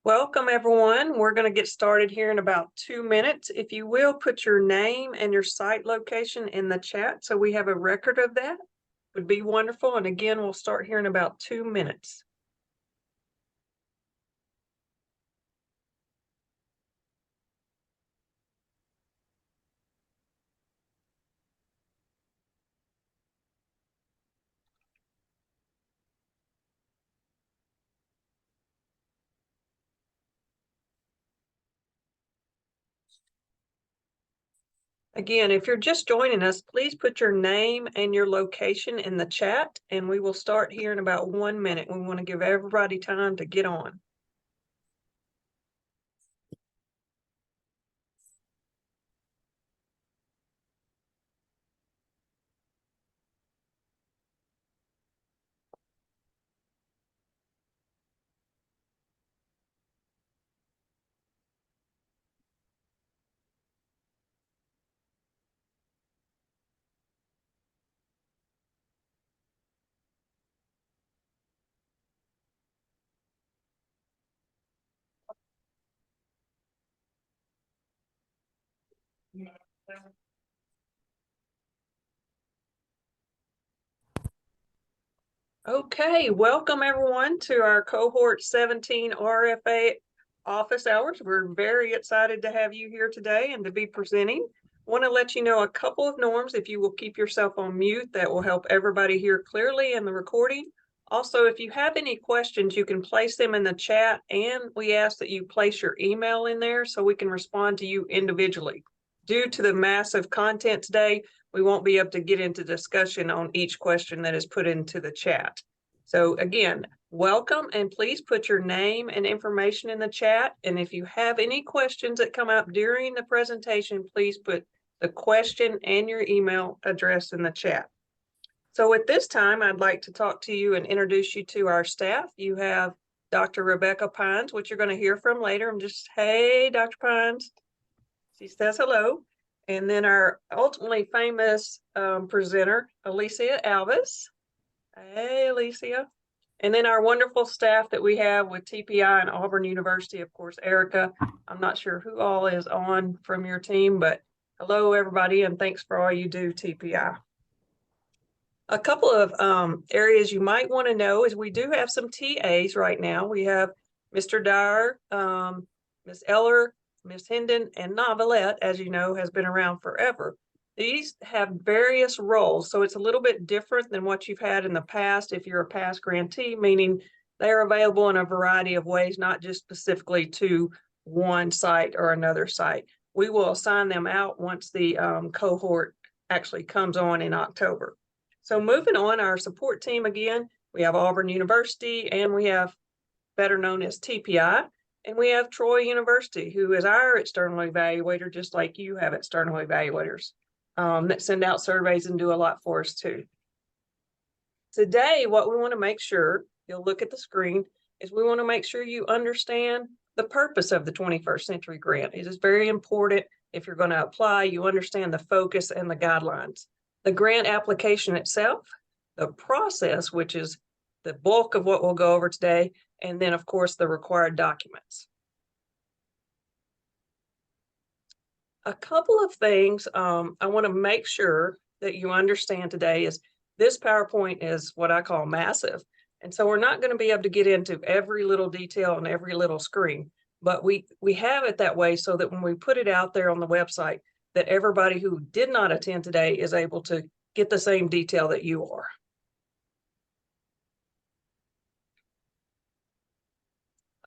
Welcome, everyone. We're going to get started here in about 2 minutes. If you will, put your name and your site location in the chat so we have a record of that. Would be wonderful. And again, we'll start here in about 2 minutes. Again, if you're just joining us, please put your name and your location in the chat, and we will start here in about 1 minute. We want to give everybody time to get on. Okay, welcome everyone to our Cohort 17 RFA office hours. We're very excited to have you here today and to be presenting. Want to let you know a couple of norms. If you will keep yourself on mute, that will help everybody hear clearly in the recording. Also, if you have any questions, you can place them in the chat, and we ask that you place your email in there so we can respond to you individually. Due to the massive content today, we won't be able to get into discussion on each question that is put into the chat. So again, welcome, and please put your name and information in the chat. And if you have any questions that come up during the presentation, please put the question and your email address in the chat. So at this time, I'd like to talk to you and introduce you to our staff. You have Dr. Rebecca Pines, which you're going to hear from later. I'm just, hey, Dr. Pines. She says hello. And then our ultimately famous presenter, Alicia Alvis. Hey, Alicia. And then our wonderful staff that we have with TPI and Auburn University, of course, Erica. I'm not sure who all is on from your team, but hello, everybody, and thanks for all you do, TPI. A couple of areas you might want to know is we do have some TAs right now. We have Mr. Dyer, Ms. Eller, Ms. Hendon, and Novelette, as you know, has been around forever. These have various roles, so it's a little bit different than what you've had in the past if you're a past grantee, meaning they're available in a variety of ways, not just specifically to one site or another site. We will assign them out once the cohort actually comes on in October. So moving on, our support team again, we have Auburn University, and we have better known as TPI, and we have Troy University, who is our external evaluator, just like you have external evaluators that send out surveys and do a lot for us too. Today, what we want to make sure, you'll look at the screen, is we want to make sure you understand the purpose of the 21st Century Grant. It is very important if you're going to apply, you understand the focus and the guidelines. The grant application itself, the process, which is the bulk of what we'll go over today, and then, of course, the required documents. A couple of things I want to make sure that you understand today is this PowerPoint is what I call massive. And so we're not going to be able to get into every little detail on every little screen, but we have it that way so that when we put it out there on the website, that everybody who did not attend today is able to get the same detail that you are.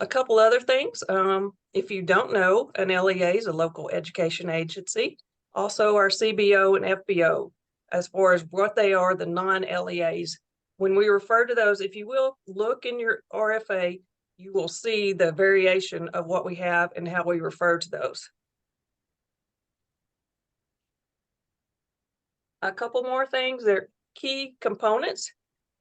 A couple other things. If you don't know, an LEA is a local education agency. Also our CBO and FBO, as far as what they are, the non-LEAs. When we refer to those, if you will, look in your RFA, you will see the variation of what we have and how we refer to those. A couple more things, they're key components.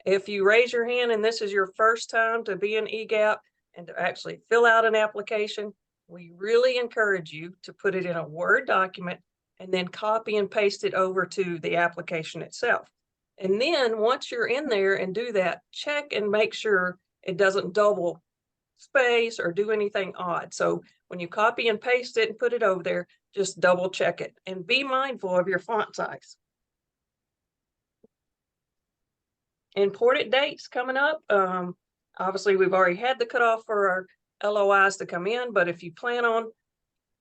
If you raise your hand and this is your first time to be an EGAP and to actually fill out an application, we really encourage you to put it in a Word document and then copy and paste it over to the application itself. And then once you're in there and do that, check and make sure it doesn't double space or do anything odd. So when you copy and paste it and put it over there, just double check it and be mindful of your font size. Important dates coming up. Obviously, we've already had the cutoff for our LOIs to come in, but if you plan on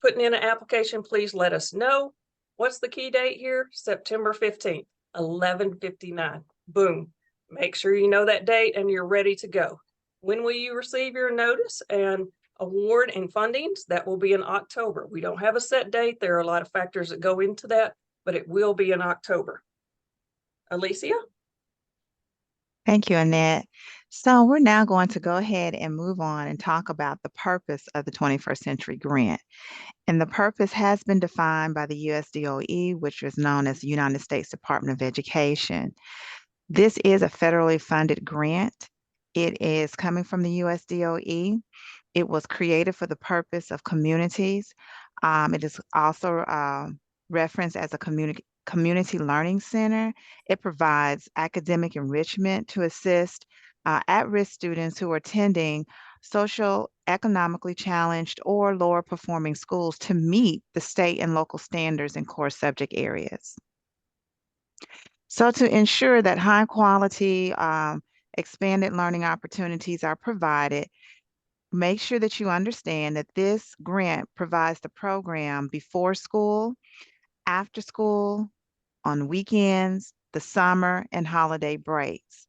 putting in an application, please let us know. What's the key date here? September 15th, 11:59. Boom. Make sure you know that date and you're ready to go. When will you receive your notice and award and fundings? That will be in October. We don't have a set date. There are a lot of factors that go into that, but it will be in October. Alicia? Thank you, Annette. So we're now going to go ahead and move on and talk about the purpose of the 21st Century Grant. And the purpose has been defined by the USDOE, which is known as the United States Department of Education. This is a federally funded grant. It is coming from the USDOE. It was created for the purpose of communities. It is also referenced as a community learning center. It provides academic enrichment to assist at-risk students who are attending social, economically challenged, or lower performing schools to meet the state and local standards in core subject areas. So to ensure that high quality, expanded learning opportunities are provided, make sure that you understand that this grant provides the program before school, after school, on weekends, the summer, and holiday breaks.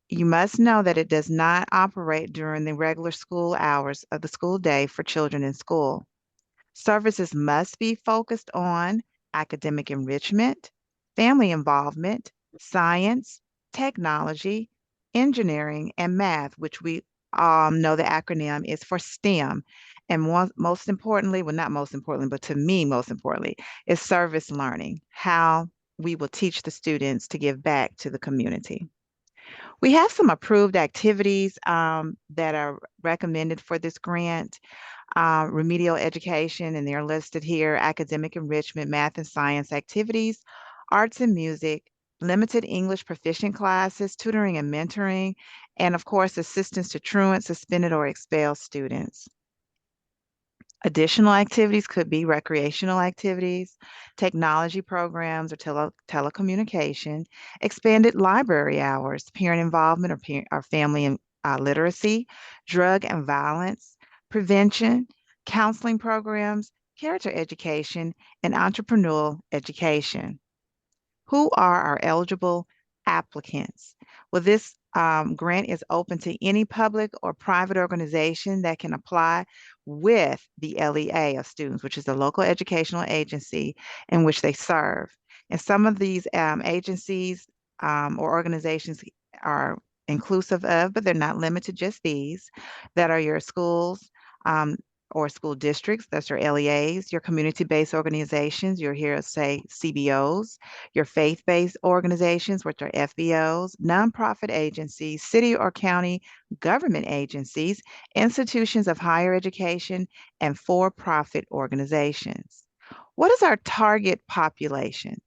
You must know that it does not operate during the regular school hours of the school day for children in school. Services must be focused on academic enrichment, family involvement, science, technology, engineering, and math, which we know the acronym is for STEM. And most importantly, well, not most importantly, but to me, most importantly, is service learning, how we will teach the students to give back to the community. We have some approved activities that are recommended for this grant. Remedial education, and they're listed here: academic enrichment, math and science activities, arts and music, limited English proficient classes, tutoring and mentoring, and of course, assistance to truant, suspended, or expelled students. Additional activities could be recreational activities, technology programs or telecommunication, expanded library hours, parent involvement or family literacy, drug and violence, prevention, counseling programs, character education, and entrepreneurial education. Who are our eligible applicants? Well, this grant is open to any public or private organization that can apply with the LEA of students, which is the local educational agency in which they serve. And some of these agencies or organizations are inclusive of, but they're not limited to just these, that are your schools, or school districts, that's your LEAs, your community-based organizations, you'll hear us say CBOs, your faith-based organizations, which are FBOs, nonprofit agencies, city or county government agencies, institutions of higher education, and for-profit organizations. What is our target population?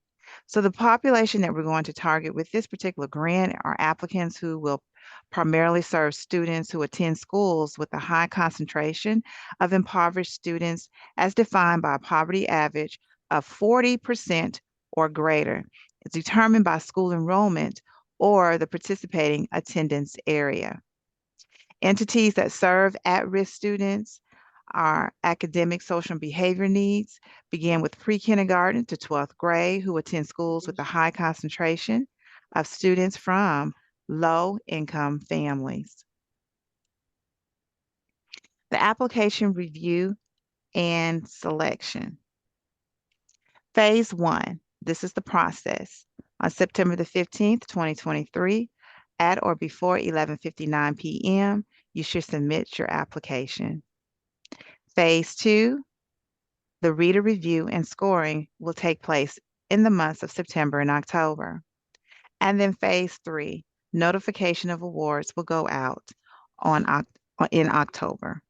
So the population that we're going to target with this particular grant are applicants who will primarily serve students who attend schools with a high concentration of impoverished students as defined by a poverty average of 40% or greater. It's determined by school enrollment or the participating attendance area. Entities that serve at-risk students are academic, social, and behavior needs, begin with pre-kindergarten to 12th grade, who attend schools with a high concentration of students from low-income families. The application review and selection. Phase 1, this is the process. On September the 15th, 2023, at or before 11:59 p.m., you should submit your application. Phase 2, the reader review and scoring will take place in the months of September and October. And then phase 3, notification of awards will go out in October.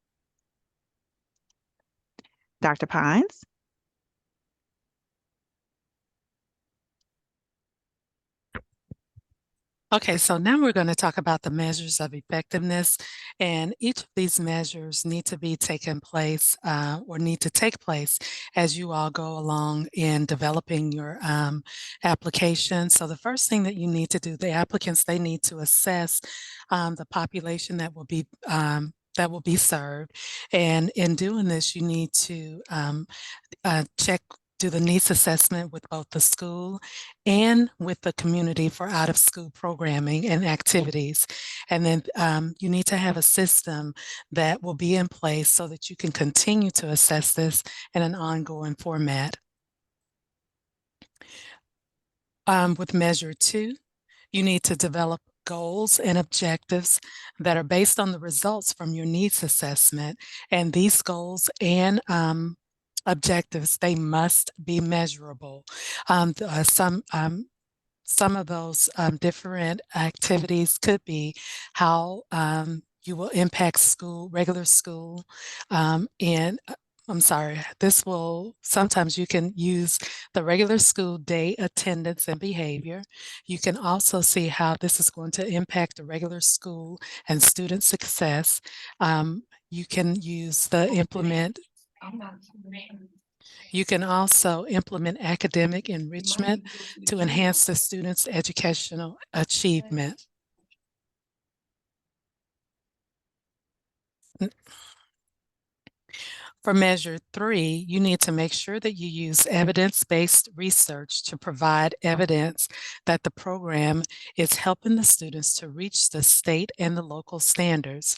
Dr. Pines? Okay, so now we're going to talk about the measures of effectiveness, and each of these measures need to be taken place or need to take place as you all go along in developing your application. So the first thing that you need to do, the applicants, they need to assess the population that will be served. And in doing this, you need to do the needs assessment with both the school and with the community for out-of-school programming and activities. And then you need to have a system that will be in place so that you can continue to assess this in an ongoing format. With measure 2, you need to develop goals and objectives that are based on the results from your needs assessment. And these goals and objectives, they must be measurable. Some of those different activities could be how you will impact regular school, and I'm sorry, sometimes you can use the regular school day attendance and behavior. You can also see how this is going to impact the regular school and student success. You can use you can also implement academic enrichment to enhance the student's educational achievement. For measure 3, you need to make sure that you use evidence-based research to provide evidence that the program is helping the students to reach the state and the local standards,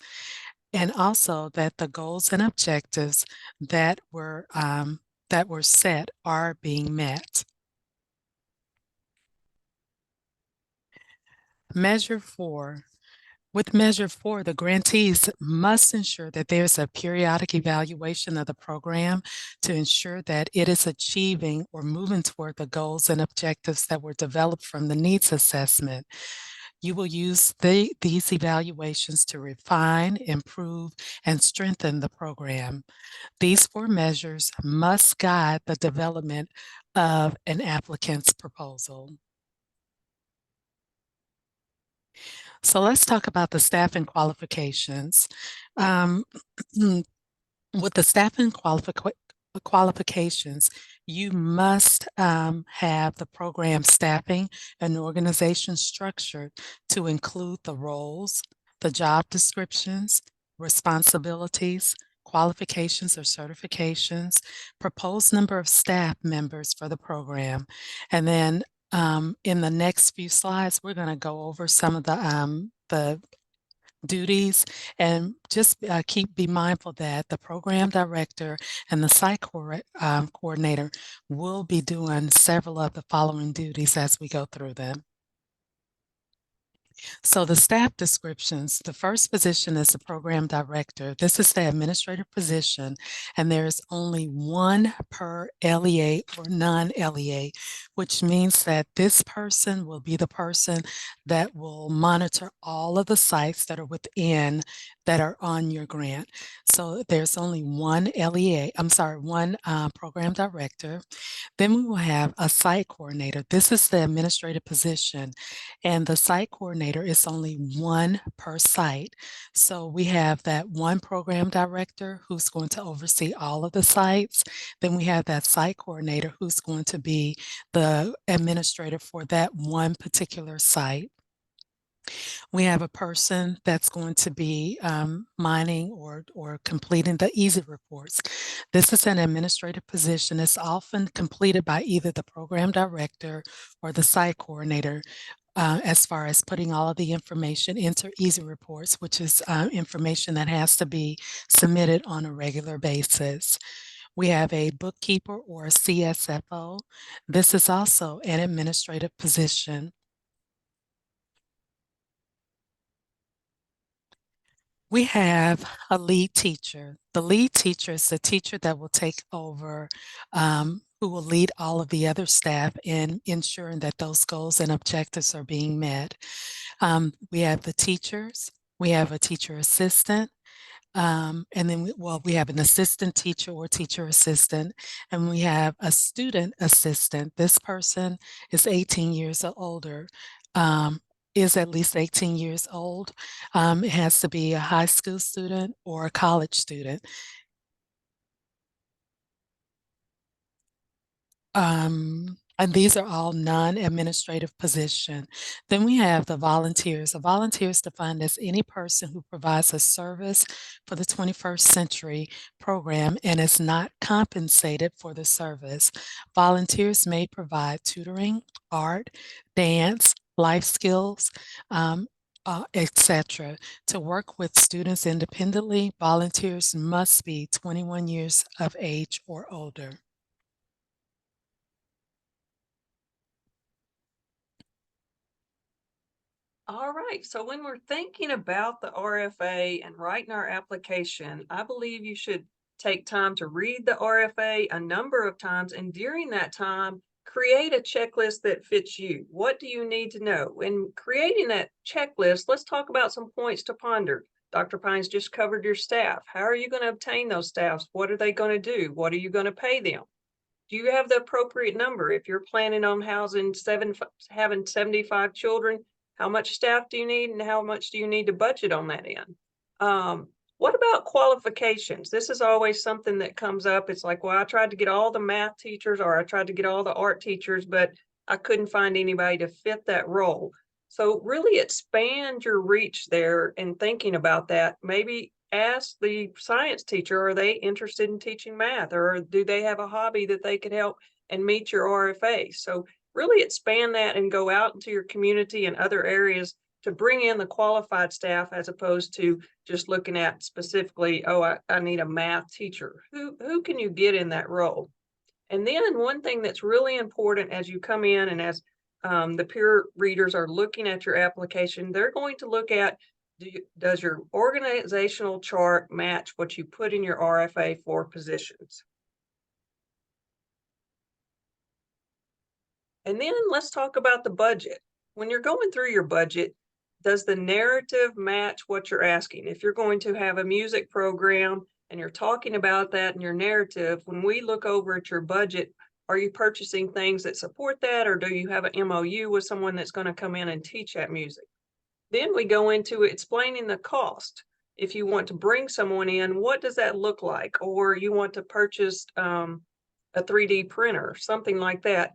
and also that the goals and objectives that were set are being met. Measure 4. With Measure 4, the grantees must ensure that there's a periodic evaluation of the program to ensure that it is achieving or moving toward the goals and objectives that were developed from the needs assessment. You will use these evaluations to refine, improve, and strengthen the program. These 4 measures must guide the development of an applicant's proposal. So let's talk about the staffing qualifications. With the staffing qualifications, you must have the program staffing and organization structured to include the roles, the job descriptions, responsibilities, qualifications or certifications, proposed number of staff members for the program. And then in the next few slides, we're going to go over some of the duties, and just be mindful that the program director and the site coordinator will be doing several of the following duties as we go through them. So the staff descriptions, the first position is the program director. This is the administrative position, and there's only one per LEA or non-LEA, which means that this person will be the person that will monitor all of the sites that are on your grant. So there's only one one program director. Then we will have a site coordinator. This is the administrative position, and the site coordinator is only one per site. So we have that one program director who's going to oversee all of the sites. Then we have that site coordinator who's going to be the administrator for that one particular site. We have a person that's going to be mining or completing the easy reports. This is an administrative position. It's often completed by either the program director or the site coordinator, as far as putting all of the information into easy reports, which is information that has to be submitted on a regular basis. We have a bookkeeper or a CSFO. This is also an administrative position. We have a lead teacher. The lead teacher is the teacher that will take over, who will lead all of the other staff in ensuring that those goals and objectives are being met. We have the teachers, we have a teacher assistant, and then we have an assistant teacher or teacher assistant, and we have a student assistant. This person is 18 years or older. is at least 18 years old. It has to be a high school student or a college student. And these are all non-administrative position. Then we have the volunteers. A volunteer is defined as any person who provides a service for the 21st century program and is not compensated for the service. Volunteers may provide tutoring, art, dance, life skills, etc. To work with students independently, volunteers must be 21 years of age or older. All right, so when we're thinking about the RFA and writing our application, I believe you should take time to read the RFA a number of times, and during that time, create a checklist that fits you. What do you need to know? In creating that checklist, let's talk about some points to ponder. Dr. Pines just covered your staff. How are you going to obtain those staffs? What are they going to do? What are you going to pay them? Do you have the appropriate number? If you're planning on having 75 children, how much staff do you need and how much do you need to budget on that end? What about qualifications? This is always something that comes up. It's like, well, I tried to get all the math teachers or I tried to get all the art teachers, but I couldn't find anybody to fit that role. So really expand your reach there and thinking about that. Maybe ask the science teacher, are they interested in teaching math, or do they have a hobby that they could help and meet your RFA? So really expand that and go out into your community and other areas to bring in the qualified staff as opposed to just looking at specifically, oh, I need a math teacher. Who can you get in that role? And then one thing that's really important as you come in and as the peer readers are looking at your application, they're going to look at, does your organizational chart match what you put in your RFA for positions? And then let's talk about the budget. When you're going through your budget, does the narrative match what you're asking? If you're going to have a music program and you're talking about that in your narrative, when we look over at your budget, are you purchasing things that support that, or do you have an MOU with someone that's going to come in and teach that music? Then we go into explaining the cost. If you want to bring someone in, what does that look like? Or you want to purchase a 3D printer, something like that.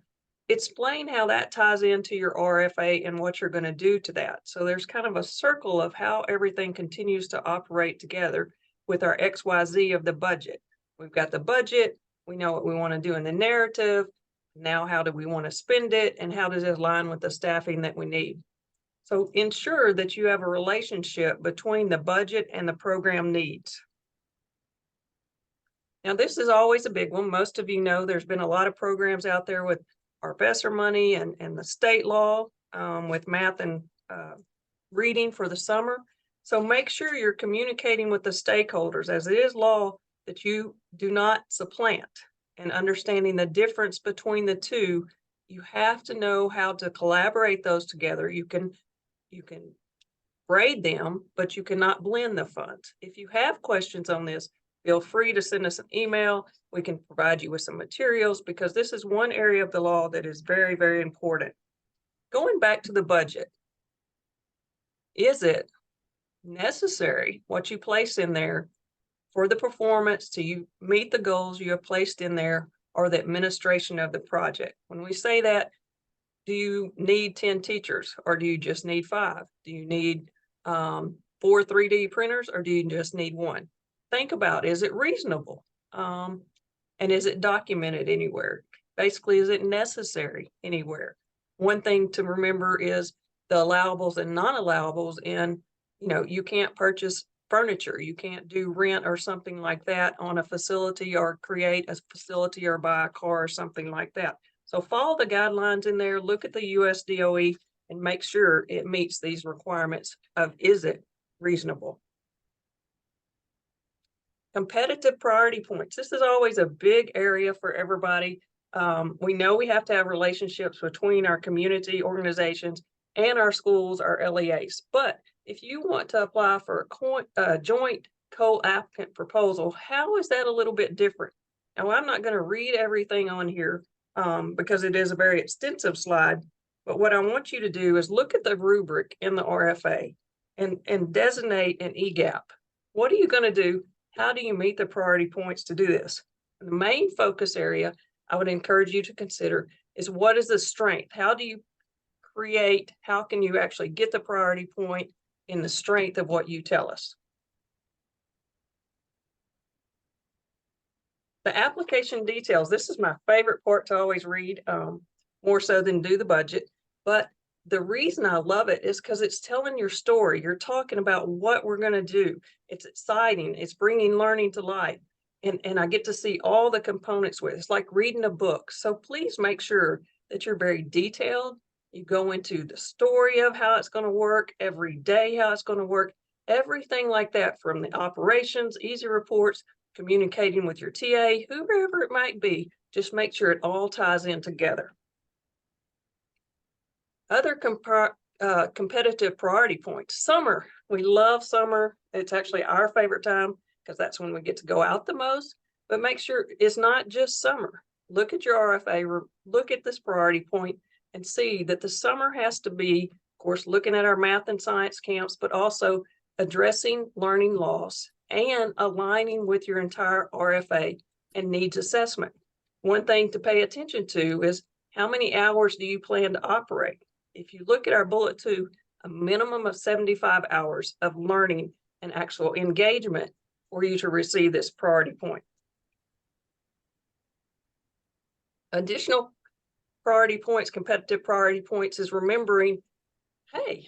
Explain how that ties into your RFA and what you're going to do to that. So there's kind of a circle of how everything continues to operate together with our XYZ of the budget. We've got the budget. We know what we want to do in the narrative. Now, how do we want to spend it? And how does it align with the staffing that we need? So ensure that you have a relationship between the budget and the program needs. Now, this is always a big one. Most of you know there's been a lot of programs out there with professor money and the state law with math and reading for the summer. So make sure you're communicating with the stakeholders, as it is law that you do not supplant, and understanding the difference between the two. You have to know how to collaborate those together. You can braid them, but you cannot blend the funds. If you have questions on this, feel free to send us an email. We can provide you with some materials, because this is one area of the law that is very, very important. Going back to the budget, is it necessary what you place in there for the performance to meet the goals you have placed in there, or the administration of the project? When we say that, do you need 10 teachers, or do you just need 5? Do you need 4 3D printers, or do you just need 1? Think about, is it reasonable? And is it documented anywhere? Basically, is it necessary anywhere? One thing to remember is the allowables and non-allowables in, you can't purchase furniture. You can't do rent or something like that on a facility, or create a facility, or buy a car or something like that. So follow the guidelines in there, look at the US DOE, and make sure it meets these requirements of, is it reasonable? Competitive priority points. This is always a big area for everybody. We know we have to have relationships between our community organizations and our schools, our LEAs. But if you want to apply for a joint co-applicant proposal, how is that a little bit different? Now, I'm not going to read everything on here because it is a very extensive slide, But what I want you to do is look at the rubric in the RFA and designate an EGAP. What are you going to do? How do you meet the priority points to do this? The main focus area I would encourage you to consider is what is the strength? How do you create, how can you actually get the priority point in the strength of what you tell us? The application details, this is my favorite part to always read, more so than do the budget. But the reason I love it is because it's telling your story. You're talking about what we're going to do. It's exciting. It's bringing learning to life. And I get to see all the components with it. It's like reading a book. So please make sure that you're very detailed. You go into the story of how it's going to work, every day how it's going to work, everything like that, from the operations, easy reports, communicating with your TA, whoever it might be. Just make sure it all ties in together. Other competitive priority points. Summer. We love summer. It's actually our favorite time because that's when we get to go out the most. But make sure it's not just summer. Look at your RFA, look at this priority point and see that the summer has to be, of course, looking at our math and science camps, but also addressing learning loss and aligning with your entire RFA and needs assessment. One thing to pay attention to is how many hours do you plan to operate? If you look at our bullet 2, a minimum of 75 hours of learning and actual engagement for you to receive this priority point. Additional priority points, competitive priority points, is remembering, hey,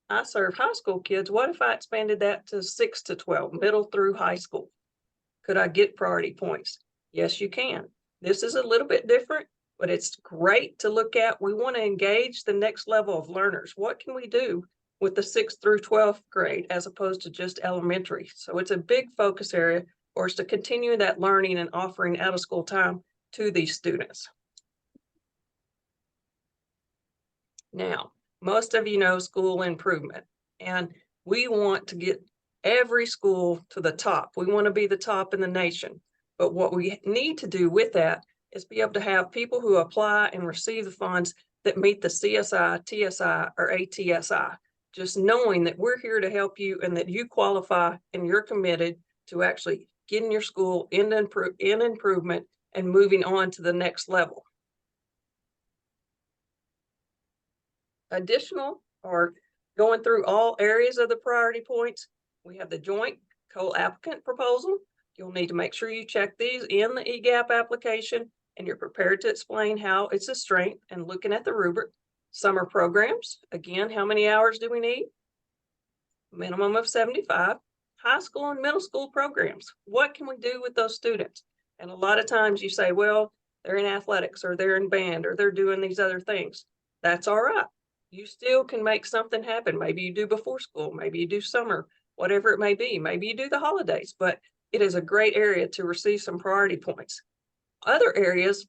I serve high school kids. What if I expanded that to 6 to 12, middle through high school? Could I get priority points? Yes, you can. This is a little bit different, but it's great to look at. We want to engage the next level of learners. What can we do with the 6th through 12th grade as opposed to just elementary? So it's a big focus area for us to continue that learning and offering out of school time to these students. Now, most of you know school improvement, and we want to get every school to the top. We want to be the top in the nation. But what we need to do with that is be able to have people who apply and receive the funds that meet the CSI, TSI, or ATSI. Just knowing that we're here to help you and that you qualify and you're committed to actually getting your school in improvement and moving on to the next level. Additional, or going through all areas of the priority points, we have the joint co-applicant proposal. You'll need to make sure you check these in the EGAP application and you're prepared to explain how it's a strength and looking at the rubric. Summer programs, again, how many hours do we need? Minimum of 75. High school and middle school programs, what can we do with those students? And a lot of times you say, well, they're in athletics or they're in band or they're doing these other things. That's all right. You still can make something happen. Maybe you do before school, maybe you do summer, whatever it may be. Maybe you do the holidays, but it is a great area to receive some priority points. Other areas,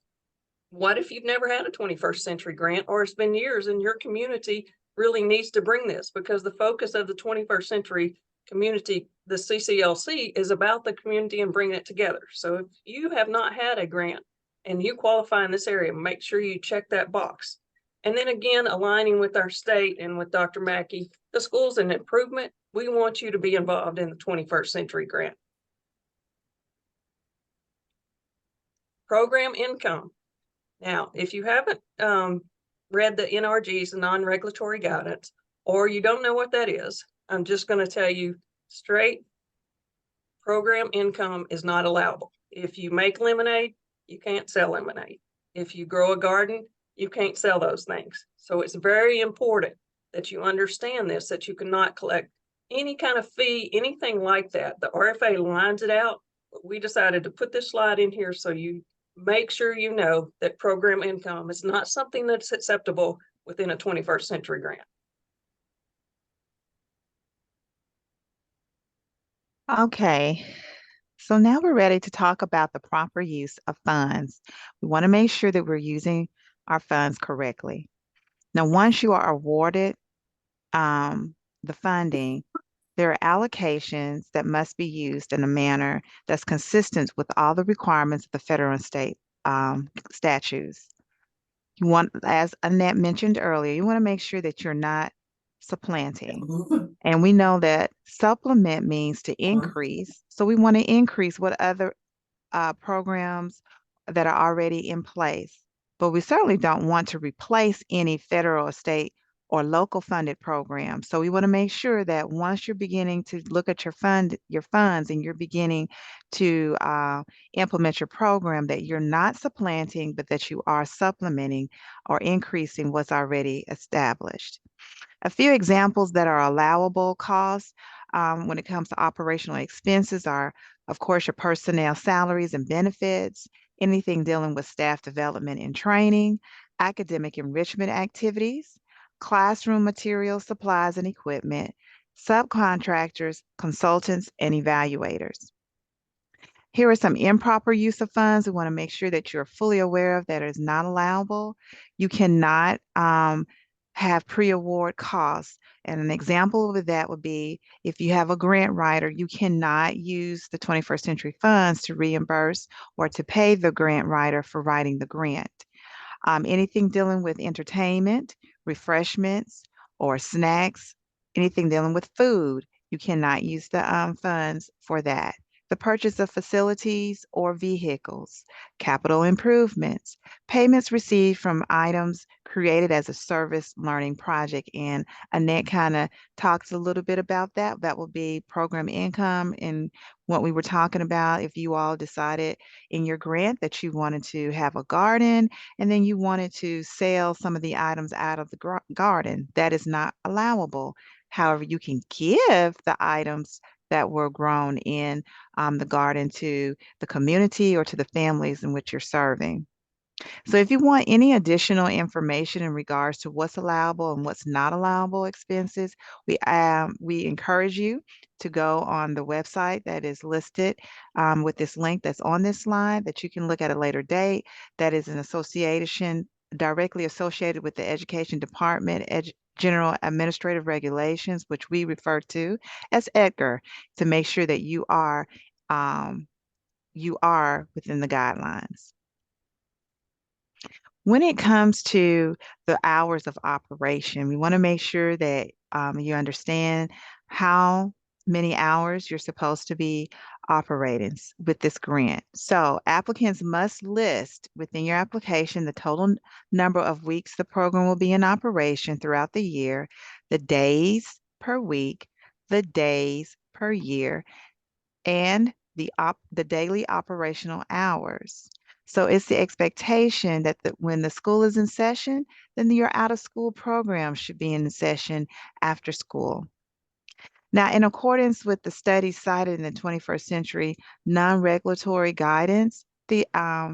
what if you've never had a 21st century grant, or it's been years and your community really needs to bring this, because the focus of the 21st century community, the CCLC, is about the community and bringing it together. So if you have not had a grant and you qualify in this area, make sure you check that box. And then again, aligning with our state and with Dr. Mackey, the schools and improvement, we want you to be involved in the 21st century grant. Program income. Now, if you haven't read the NRG's, the non-regulatory guidance, or you don't know what that is, I'm just going to tell you straight, program income is not allowable. If you make lemonade, you can't sell lemonade. If you grow a garden, you can't sell those things. So it's very important that you understand this, that you cannot collect any kind of fee, anything like that. The RFA lines it out, but we decided to put this slide in here so you make sure you know that program income is not something that's acceptable within a 21st century grant. Okay, so now we're ready to talk about the proper use of funds. We want to make sure that we're using our funds correctly. Now, once you are awarded the funding, there are allocations that must be used in a manner that's consistent with all the requirements of the federal and state statutes. You want, as Annette mentioned earlier, you want to make sure that you're not supplanting. And we know that supplement means to increase. So we want to increase what other programs that are already in place. But we certainly don't want to replace any federal, state, or local funded programs. So we want to make sure that once you're beginning to look at your funds, and you're beginning to implement your program, that you're not supplanting, but that you are supplementing or increasing what's already established. A few examples that are allowable costs when it comes to operational expenses are, of course, your personnel salaries and benefits, anything dealing with staff development and training, academic enrichment activities, classroom materials, supplies, and equipment, subcontractors, consultants, and evaluators. Here are some improper use of funds we want to make sure that you're fully aware of that is not allowable. You cannot have pre-award costs. And an example of that would be if you have a grant writer, you cannot use the 21st Century funds to reimburse or to pay the grant writer for writing the grant. Anything dealing with entertainment, refreshments, or snacks, anything dealing with food, you cannot use the funds for that. The purchase of facilities or vehicles, capital improvements, payments received from items created as a service learning project. And Annette kind of talks a little bit about that. That will be program income and what we were talking about. If you all decided in your grant that you wanted to have a garden and then you wanted to sell some of the items out of the garden, that is not allowable. However, you can give the items that were grown in the garden to the community or to the families in which you're serving. So if you want any additional information in regards to what's allowable and what's not allowable expenses, we encourage you to go on the website that is listed with this link that's on this slide that you can look at a later date. That is an association directly associated with the Education Department General Administrative Regulations, which we refer to as EDGAR, to make sure that you are within the guidelines. When it comes to the hours of operation, we want to make sure that you understand how many hours you're supposed to be operating with this grant. So applicants must list within your application the total number of weeks the program will be in operation throughout the year, the days per week, the days per year, and the daily operational hours. So it's the expectation that when the school is in session, then your out-of-school program should be in session after school. Now, in accordance with the studies cited in the 21st Century non-regulatory guidance, the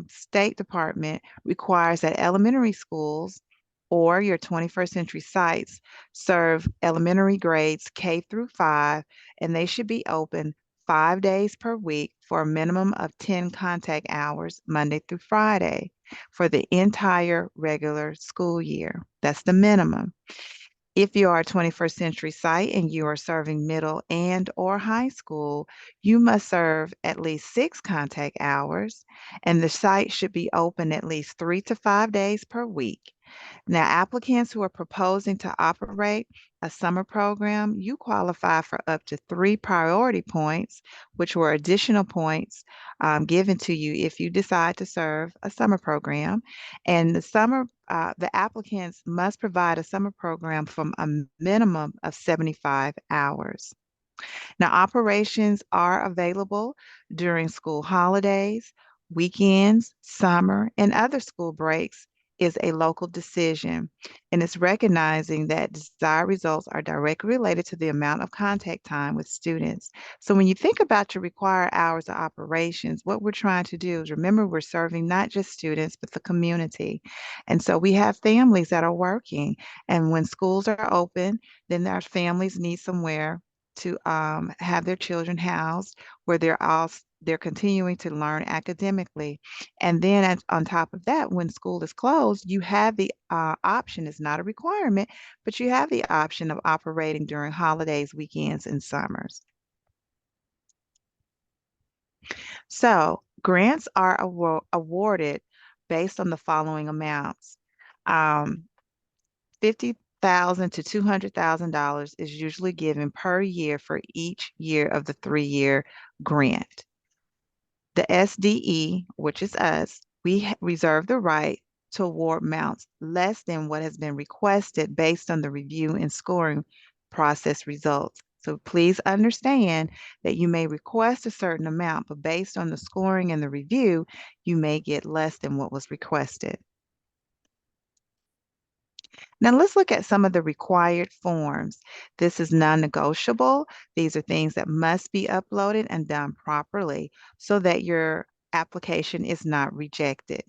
State Department requires that elementary schools or your 21st Century sites serve elementary grades K through 5, and they should be open 5 days per week for a minimum of 10 contact hours, Monday through Friday, for the entire regular school year. That's the minimum. If you are a 21st Century site and you are serving middle and or high school, you must serve at least 6 contact hours, and the site should be open at least 3 to 5 days per week. Now, applicants who are proposing to operate a summer program, you qualify for up to 3 priority points, which were additional points given to you if you decide to serve a summer program. And the applicants must provide a summer program from a minimum of 75 hours. Now, operations are available during school holidays, weekends, summer, and other school breaks is a local decision, and it's recognizing that desired results are directly related to the amount of contact time with students. So when you think about your required hours of operations, what we're trying to do is remember we're serving not just students, but the community. And so we have families that are working, and when schools are open, then our families need somewhere to have their children housed where they're continuing to learn academically. And then on top of that, when school is closed, you have the option, it's not a requirement, but you have the option of operating during holidays, weekends, and summers. So grants are awarded based on the following amounts. $50,000 to $200,000 is usually given per year for each year of the 3-year grant. The SDE, which is us, we reserve the right to award amounts less than what has been requested based on the review and scoring process results. So please understand that you may request a certain amount, but based on the scoring and the review, you may get less than what was requested. Now let's look at some of the required forms. This is non-negotiable. These are things that must be uploaded and done properly so that your application is not rejected.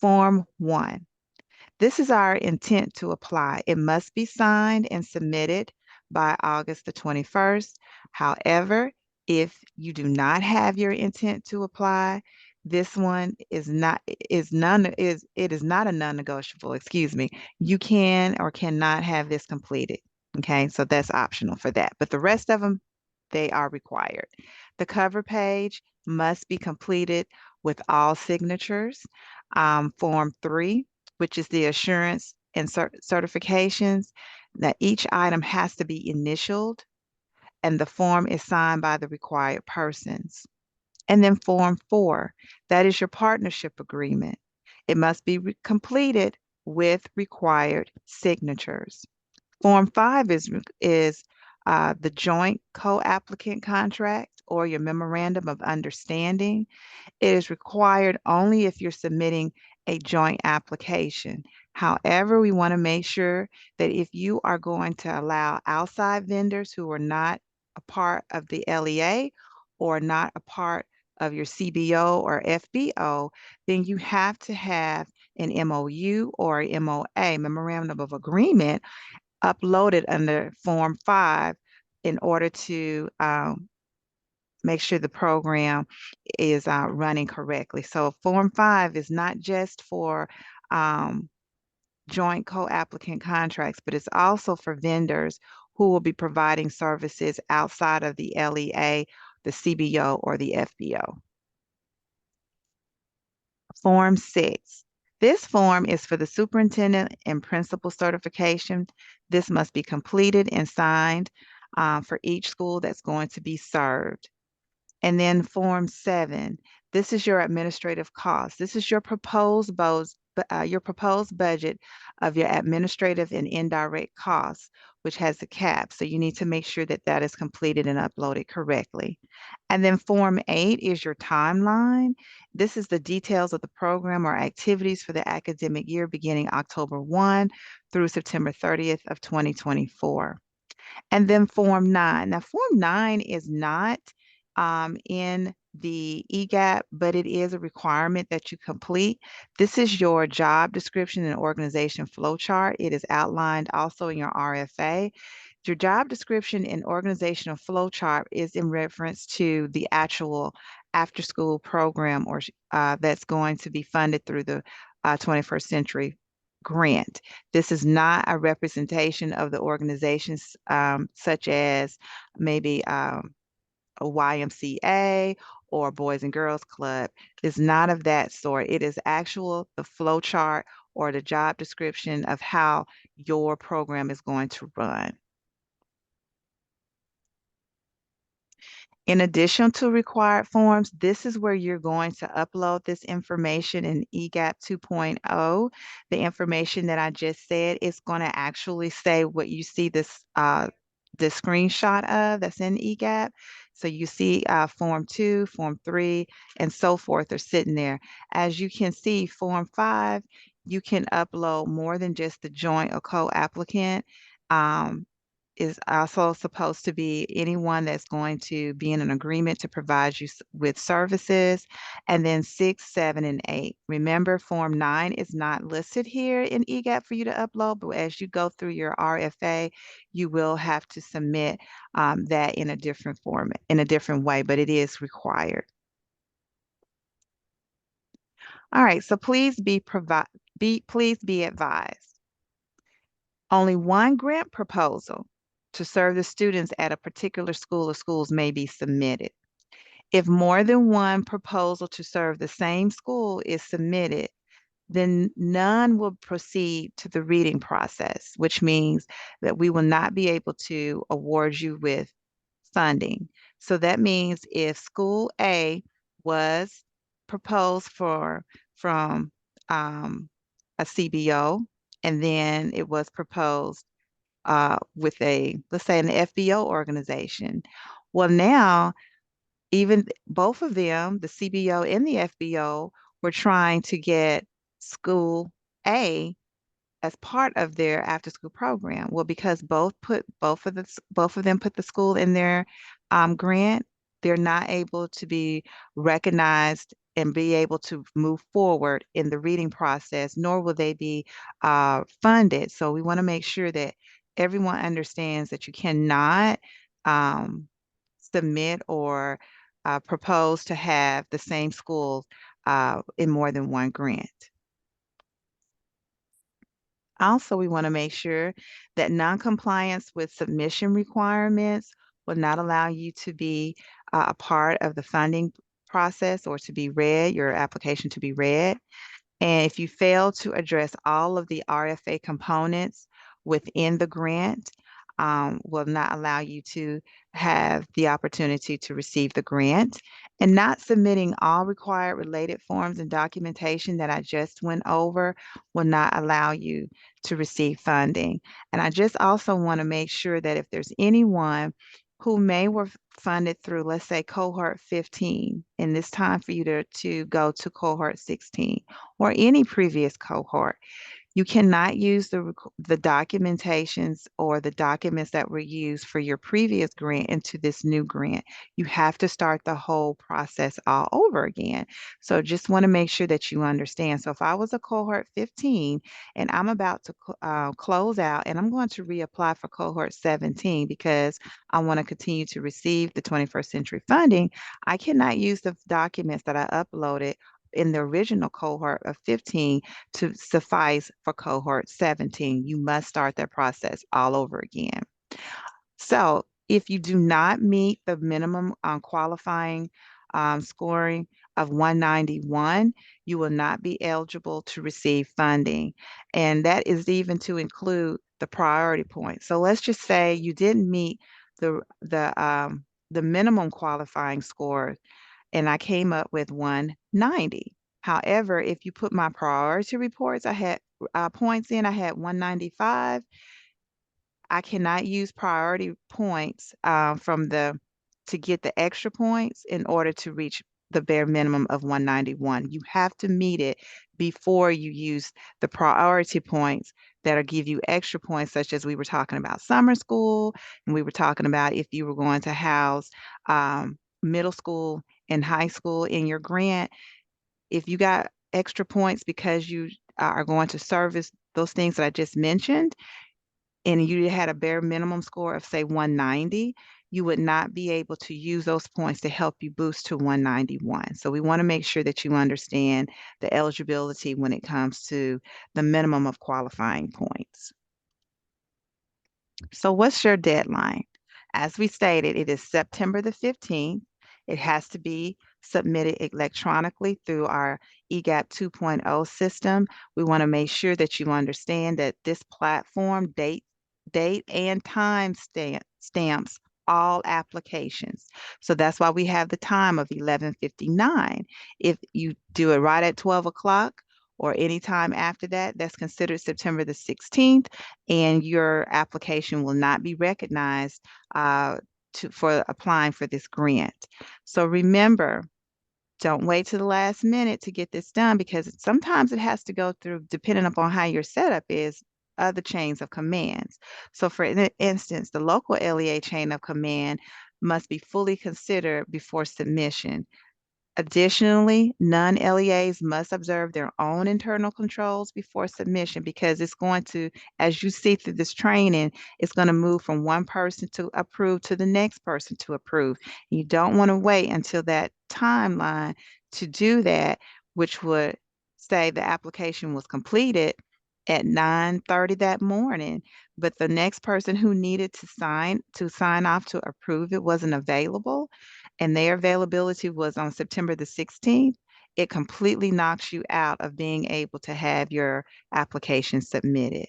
Form 1. This is our intent to apply. It must be signed and submitted by August the 21st. However, if you do not have your intent to apply, this one is not a non-negotiable, excuse me. You can or cannot have this completed. Okay, so that's optional for that. But the rest of them, they are required. The cover page must be completed with all signatures. Form 3, which is the assurance and certifications, that each item has to be initialed and the form is signed by the required persons. And then Form 4, that is your partnership agreement. It must be completed with required signatures. Form 5 is the joint co-applicant contract or your memorandum of understanding. It is required only if you're submitting a joint application. However, we want to make sure that if you are going to allow outside vendors who are not a part of the LEA or not a part of your CBO or FBO, then you have to have an MOU or MOA, Memorandum of Agreement, uploaded under Form 5 in order to make sure the program is running correctly. So Form 5 is not just for joint co-applicant contracts, but it's also for vendors who will be providing services outside of the LEA, the CBO, or the FBO. Form 6. This form is for the superintendent and principal certification. This must be completed and signed for each school that's going to be served. And then Form 7, this is your administrative cost. This is your proposed budget of your administrative and indirect costs, which has a cap. So you need to make sure that that is completed and uploaded correctly. And then Form 8 is your timeline. This is the details of the program or activities for the academic year beginning October 1 through September 30th of 2024. And then Form 9. Now, Form 9 is not in the EGAP, but it is a requirement that you complete. This is your job description and organization flow chart. It is outlined also in your RFA. Your job description and organizational flow chart is in reference to the actual after-school program or that's going to be funded through the 21st Century Grant. This is not a representation of the organizations such as maybe a YMCA or Boys and Girls Club. It's not of that sort. It is the flow chart or the job description of how your program is going to run. In addition to required forms, this is where you're going to upload this information in EGAP 2.0. The information that I just said is going to actually say what you see this the screenshot of that's in EGAP. So you see Form 2, Form 3, and so forth are sitting there. As you can see, Form 5, you can upload more than just the joint or co-applicant. Is also supposed to be anyone that's going to be in an agreement to provide you with services. And then 6, 7, and 8. Remember, Form 9 is not listed here in EGAP for you to upload, but as you go through your RFA, you will have to submit that in a different format, in a different way, but it is required. All right, so please be advised. Only one grant proposal to serve the students at a particular school or schools may be submitted. If more than one proposal to serve the same school is submitted, then none will proceed to the reading process, which means that we will not be able to award you with funding. So that means if school A was proposed from a CBO, and then it was proposed with let's say an FBO organization. Well, now even both of them, the CBO and the FBO, were trying to get school A as part of their after school program. Well, because both of them put the school in their grant, they're not able to be recognized and be able to move forward in the reading process, nor will they be funded. So we want to make sure that everyone understands that you cannot um, submit or propose to have the same school in more than one grant. Also, we want to make sure that noncompliance with submission requirements will not allow you to be a part of the funding process or to be read, your application to be read. And if you fail to address all of the RFA components within the grant, will not allow you to have the opportunity to receive the grant. And not submitting all required related forms and documentation that I just went over will not allow you to receive funding. And I just also want to make sure that if there's anyone who may were funded through, let's say, cohort 15, and it's time for you to go to cohort 16 or any previous cohort, you cannot use the documentations or the documents that were used for your previous grant into this new grant. You have to start the whole process all over again. So just want to make sure that you understand. So if I was a cohort 15 and I'm about to close out and I'm going to reapply for cohort 17 because I want to continue to receive the 21st century funding, I cannot use the documents that I uploaded in the original cohort of 15 to suffice for cohort 17. You must start that process all over again. So if you do not meet the minimum qualifying scoring of 191, you will not be eligible to receive funding. And that is even to include the priority points. So let's just say you didn't meet the minimum qualifying score and I came up with 190. However, if you put my priority reports, I had points in, I had 195. I cannot use priority points to get the extra points in order to reach the bare minimum of 191. You have to meet it before you use the priority points that'll give you extra points, such as we were talking about summer school, and we were talking about if you were going to house middle school and high school in your grant. If you got extra points because you are going to service those things that I just mentioned, and you had a bare minimum score of, say, 190, you would not be able to use those points to help you boost to 191. So we want to make sure that you understand the eligibility when it comes to the minimum of qualifying points. So what's your deadline? As we stated, it is September the 15th. It has to be submitted electronically through our EGAP 2.0 system. We want to make sure that you understand that this platform date and time stamps all applications. So that's why we have the time of 11:59. If you do it right at 12 o'clock or any time after that, that's considered September the 16th, and your application will not be recognized for applying for this grant. So remember, don't wait to the last minute to get this done, because sometimes it has to go through, depending upon how your setup is, other chains of commands. So for instance, the local LEA chain of command must be fully considered before submission. Additionally, non-LEAs must observe their own internal controls before submission, because it's going to, as you see through this training, it's going to move from one person to approve to the next person to approve. You don't want to wait until that timeline to do that, which would say the application was completed at 9:30 that morning, but the next person who needed to sign off to approve it wasn't available, and their availability was on September the 16th, it completely knocks you out of being able to have your application submitted.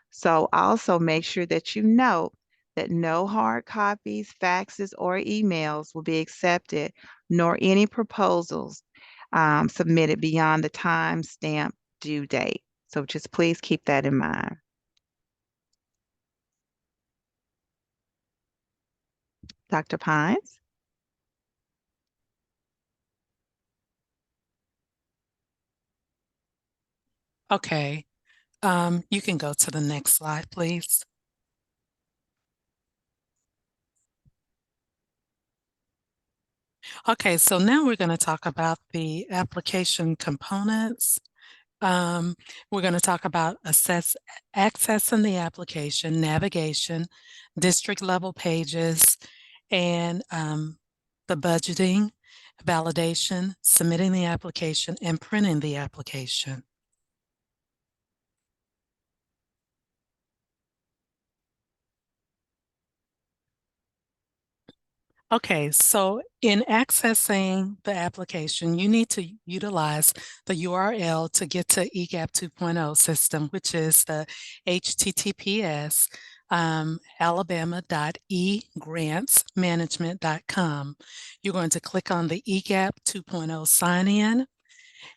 So also make sure that you note that no hard copies, faxes, or emails will be accepted, nor any proposals submitted beyond the time stamp due date. So just please keep that in mind. Dr. Pines? Okay, you can go to the next slide, please. Okay, so now we're going to talk about the application components. We're going to talk about accessing the application, navigation, district level pages, and the budgeting, validation, submitting the application, and printing the application. Okay, so in accessing the application, you need to utilize the URL to get to EGAP 2.0 system, which is the https alabama.egrantsmanagement.com. You're going to click on the EGAP 2.0 sign-in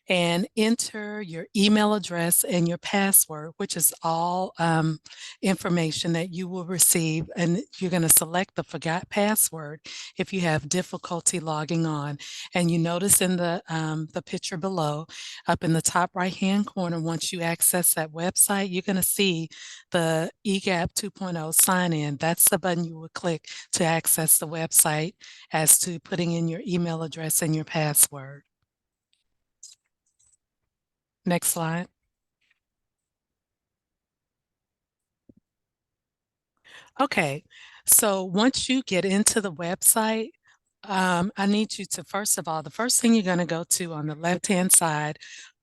and enter your email address and your password, which is all information that you will receive. And you're going to select the forgot password if you have difficulty logging on. And you notice in the picture below, up in the top right-hand corner, once you access that website, you're going to see the EGAP 2.0 sign-in. That's the button you would click to access the website as to putting in your email address and your password. Next slide. Okay, so once you get into the website, I need you to, first of all, the first thing you're going to go to on the left-hand side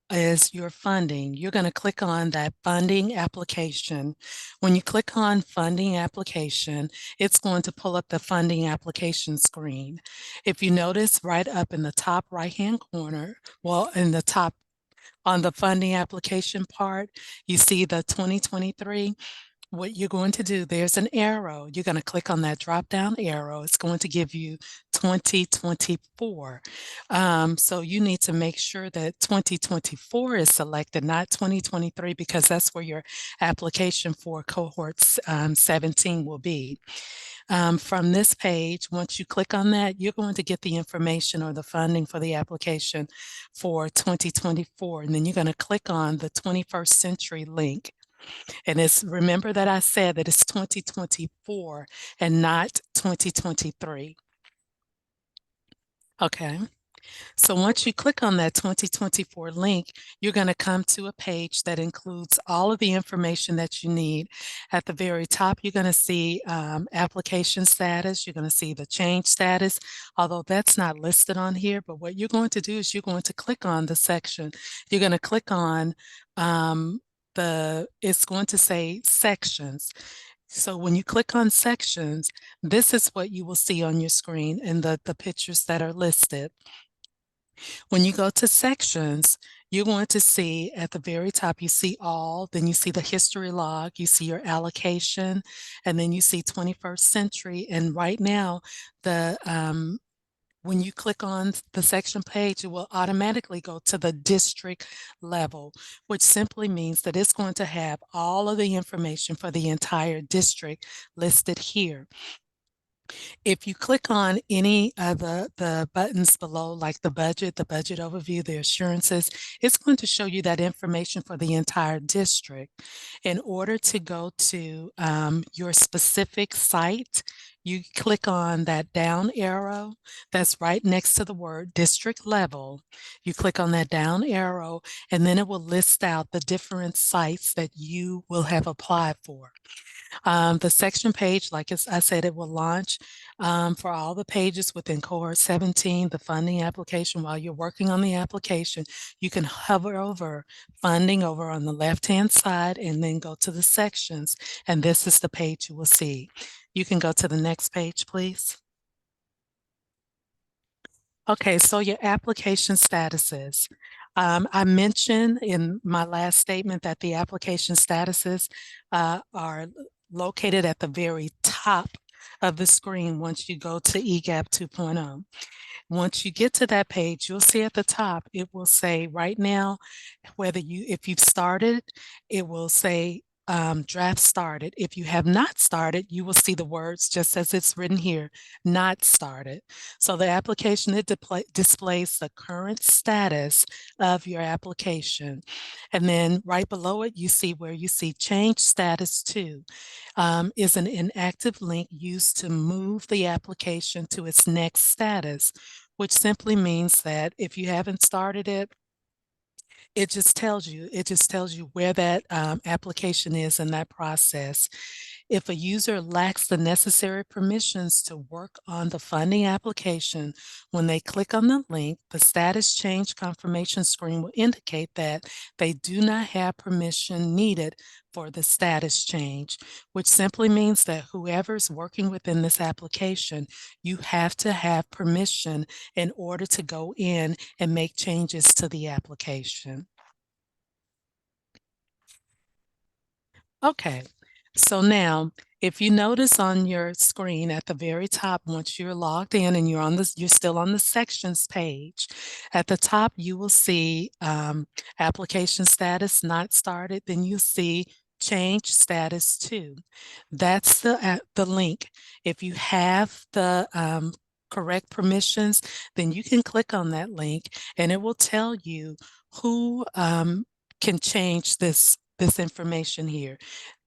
is your funding. You're going to click on that funding application. When you click on funding application, it's going to pull up the funding application screen. If you notice right up in the top right-hand corner, well, in the top on the funding application part, you see the 2023. What you're going to do, there's an arrow. You're going to click on that drop down arrow. It's going to give you 2024. So you need to make sure that 2024 is selected, not 2023, because that's where your application for cohort 17 will be. From this page, once you click on that, you're going to get the information or the funding for the application for 2024. And then you're going to click on the 21st century link. And remember that I said that it's 2024 and not 2023. Okay. So once you click on that 2024 link, you're going to come to a page that includes all of the information that you need. At the very top, you're going to see application status. You're going to see the change status, although that's not listed on here. But what you're going to do is you're going to click on the section. You're going to click on it's going to say sections. So when you click on sections, this is what you will see on your screen in the pictures that are listed. When you go to sections, you're going to see at the very top, you see all, then you see the history log, you see your allocation, and then you see 21st century. And right now, when you click on the section page, it will automatically go to the district level, which simply means that it's going to have all of the information for the entire district listed here. If you click on any of the buttons below, like the budget overview, the assurances, it's going to show you that information for the entire district. In order to go to your specific site, you click on that down arrow that's right next to the word district level. You click on that down arrow, and then it will list out the different sites that you will have applied for. The section page, like I said, it will launch for all the pages within cohort 17, the funding application. While you're working on the application, you can hover over funding over on the left-hand side and then go to the sections. And this is the page you will see. You can go to the next page, please. Okay, so your application statuses. I mentioned in my last statement that the application statuses are located at the very top of the screen once you go to EGAP 2.0. Once you get to that page, you'll see at the top, it will say right now, if you've started, it will say draft started. If you have not started, you will see the words just as it's written here, not started. So the application, it displays the current status of your application. And then right below it, you see where you see change status to is an inactive link used to move the application to its next status, which simply means that if you haven't started it, it just tells you where that application is in that process. If a user lacks the necessary permissions to work on the funding application, when they click on the link, the status change confirmation screen will indicate that they do not have permission needed for the status change, which simply means that whoever's working within this application, you have to have permission in order to go in and make changes to the application. Okay, so now if you notice on your screen at the very top, once you're logged in and you're still on the sections page, at the top you will see application status not started, then you see change status to. That's the link. If you have the correct permissions, then you can click on that link and it will tell you who can change this information here.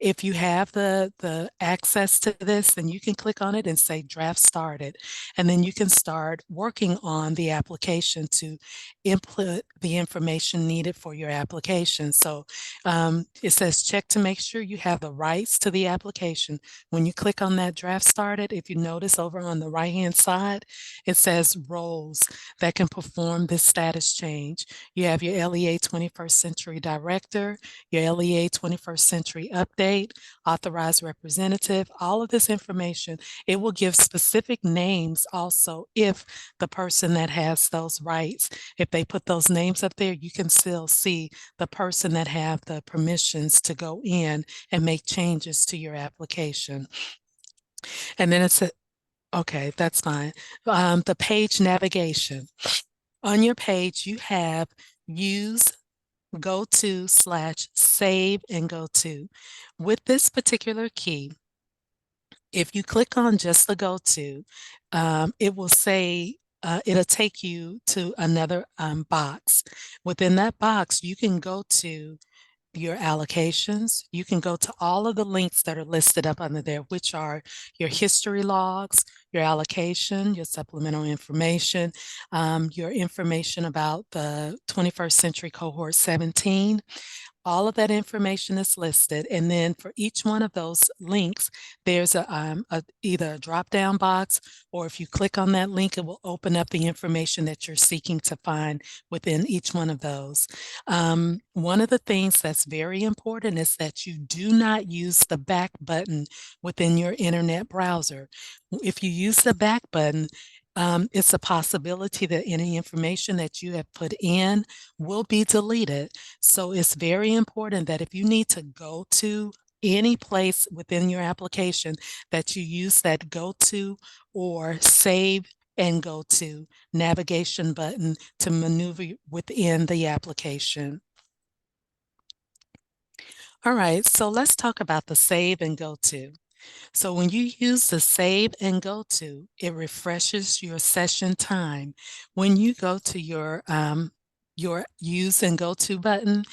If you have the access to this, then you can click on it and say draft started, and then you can start working on the application to input the information needed for your application. So it says check to make sure you have the rights to the application. When you click on that draft started, if you notice over on the right hand side, it says roles that can perform this status change. You have your LEA 21st Century Director, your LEA 21st Century Update, Authorized Representative, all of this information. It will give specific names also if the person that has those rights, if they put those names up there, you can still see the person that have the permissions to go in and make changes to your application. And then it's okay, that's fine. The page navigation. On your page, you have use, go to / save and go to. With this particular key, if you click on just the go to, it will say, it'll take you to another box. Within that box, you can go to your allocations. You can go to all of the links that are listed up under there, which are your history logs, your allocation, your supplemental information, your information about the 21st Century Cohort 17. All of that information is listed, and then for each one of those links, there's either a drop-down box, or if you click on that link, it will open up the information that you're seeking to find within each one of those. One of the things that's very important is that you do not use the back button within your internet browser. If you use the back button, it's a possibility that any information that you have put in will be deleted. So it's very important that if you need to go to any place within your application, that you use that go to or save and go to navigation button to maneuver within the application. All right, so let's talk about the save and go to. So when you use the save and go to, it refreshes your session time. When you go to your use and go to button,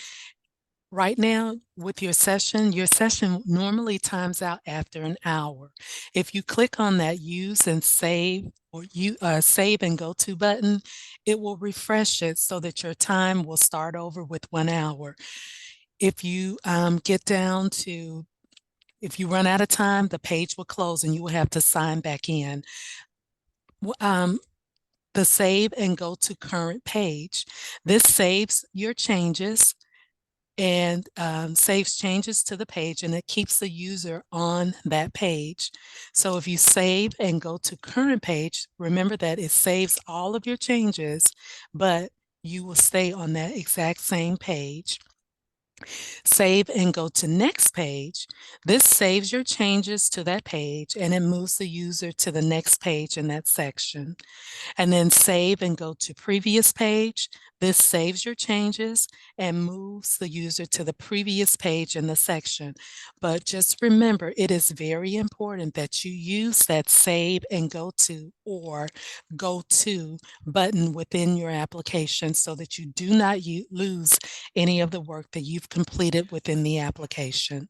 right now with your session normally times out after an hour. If you click on that use and save or save and go to button, it will refresh it so that your time will start over with 1 hour. If you get down to if you run out of time, the page will close and you will have to sign back in. The save and go to current page. This saves your changes and saves changes to the page, and it keeps the user on that page. So if you save and go to current page, remember that it saves all of your changes, but you will stay on that exact same page. Save and go to next page. This saves your changes to that page, and it moves the user to the next page in that section. And then save and go to previous page. This saves your changes and moves the user to the previous page in the section. But just remember, it is very important that you use that save and go to or go to button within your application so that you do not lose any of the work that you've completed within the application.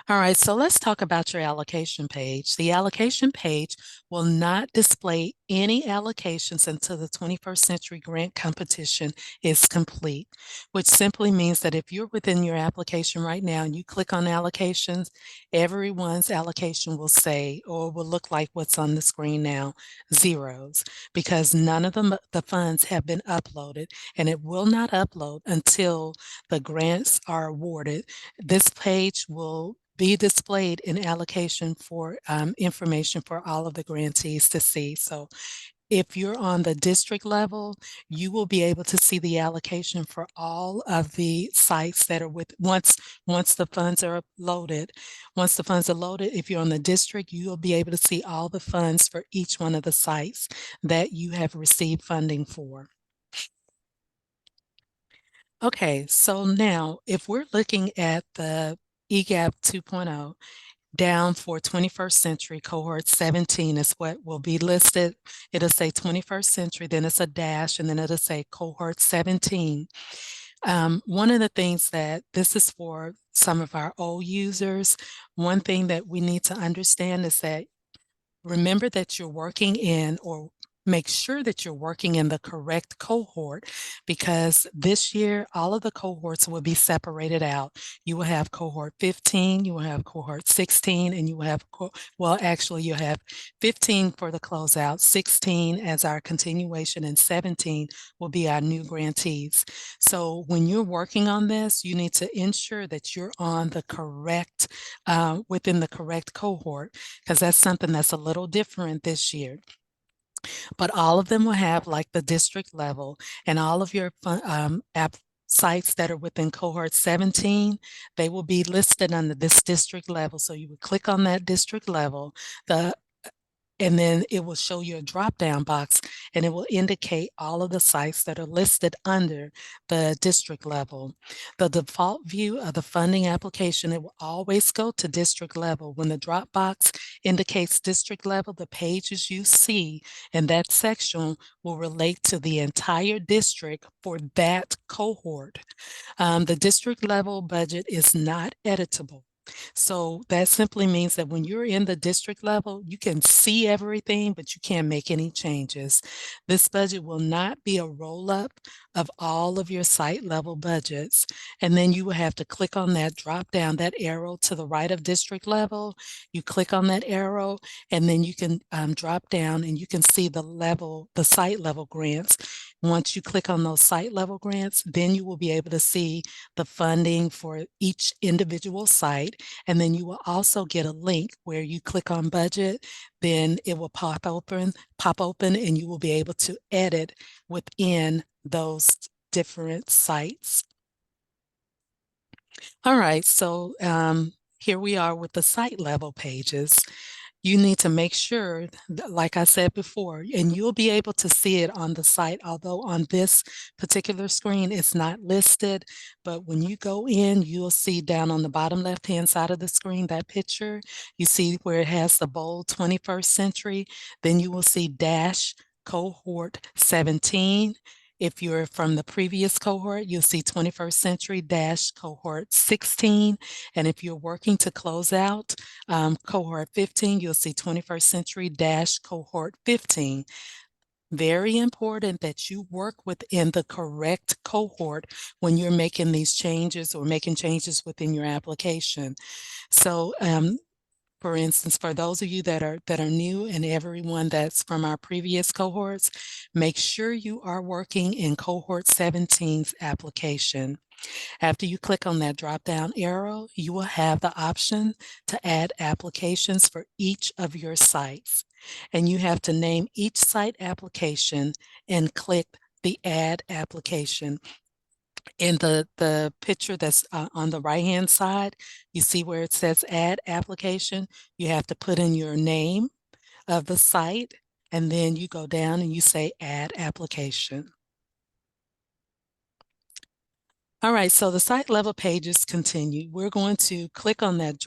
All right, so let's talk about your allocation page. The allocation page will not display any allocations until the 21st Century Grant competition is complete, which simply means that if you're within your application right now and you click on allocations, everyone's allocation will say, or will look like what's on the screen now, zeros, because none of the funds have been uploaded, and it will not upload until the grants are awarded. This page will be displayed in allocation for information for all of the grantees to see. So if you're on the district level, you will be able to see the allocation for all of the sites that are once the funds are loaded. Once the funds are loaded, if you're on the district, you will be able to see all the funds for each one of the sites that you have received funding for. Okay, so now if we're looking at the EGAP 2.0, down for 21st Century Cohort 17 is what will be listed. It'll say 21st Century, then it's a dash, and then it'll say Cohort 17. One of the things that this is for some of our old users, one thing that we need to understand is that remember that you're working in, or make sure that you're working in the correct cohort, because this year all of the cohorts will be separated out. You will have cohort 15, you will have cohort 16, and you will have, well, actually you have 15 for the closeout, 16 as our continuation, and 17 will be our new grantees. So when you're working on this, you need to ensure that you're on the correct, within the correct cohort, because that's something that's a little different this year. But all of them will have like the district level, and all of your sites that are within cohort 17, they will be listed under this district level. So you would click on that district level, and then it will show you a drop-down box, and it will indicate all of the sites that are listed under the district level. The default view of the funding application, it will always go to district level. When the drop box indicates district level, the pages you see in that section will relate to the entire district for that cohort. The district level budget is not editable. So that simply means that when you're in the district level, you can see everything, but you can't make any changes. This budget will not be a roll-up of all of your site level budgets. And then you will have to click on that drop down, that arrow to the right of district level. You click on that arrow, and then you can drop down and you can see the site level grants. Once you click on those site level grants, then you will be able to see the funding for each individual site. And then you will also get a link where you click on budget, then it will pop open, and you will be able to edit within those different sites. All right, so here we are with the site level pages. You need to make sure, like I said before, and you'll be able to see it on the site, although on this particular screen it's not listed, but when you go in, you'll see down on the bottom left-hand side of the screen, that picture, you see where it has the bold 21st Century, then you will see dash cohort 17. If you're from the previous cohort, you'll see 21st Century dash cohort 16. And if you're working to close out cohort 15, you'll see 21st Century dash cohort 15. Very important that you work within the correct cohort when you're making these changes or making changes within your application. So For instance, for those of you that are new and everyone that's from our previous cohorts, make sure you are working in Cohort 17's application. After you click on that drop-down arrow, you will have the option to add applications for each of your sites. And you have to name each site application and click the Add Application. In the picture that's on the right-hand side, you see where it says Add Application. You have to put in your name of the site, and then you go down and you say Add Application. All right, so the site level pages continue. We're going to click on that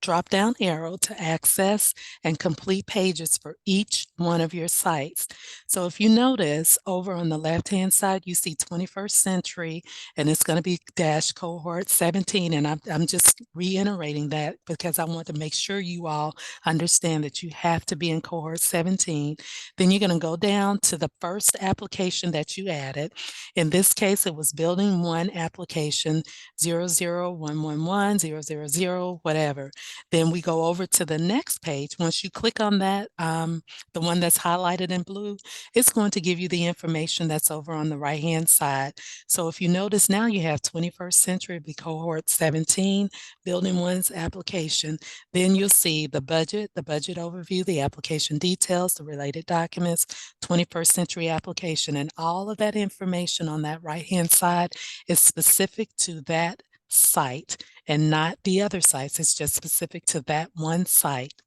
drop-down arrow to access and complete pages for each one of your sites. So if you notice over on the left-hand side, you see 21st Century, and it's going to be - Cohort 17. And I'm just reiterating that because I want to make sure you all understand that you have to be in Cohort 17. Then you're going to go down to the first application that you added. In this case, it was Building 1 application 00111, 000, whatever. Then we go over to the next page. Once you click on that, the one that's highlighted in blue, it's going to give you the information that's over on the right-hand side. So if you notice now you have 21st Century, be Cohort 17, Building 1's application. Then you'll see the budget overview, the application details, the related documents, 21st Century application, and all of that information on that right-hand side is specific to that site and not the other sites. It's just specific to that one site.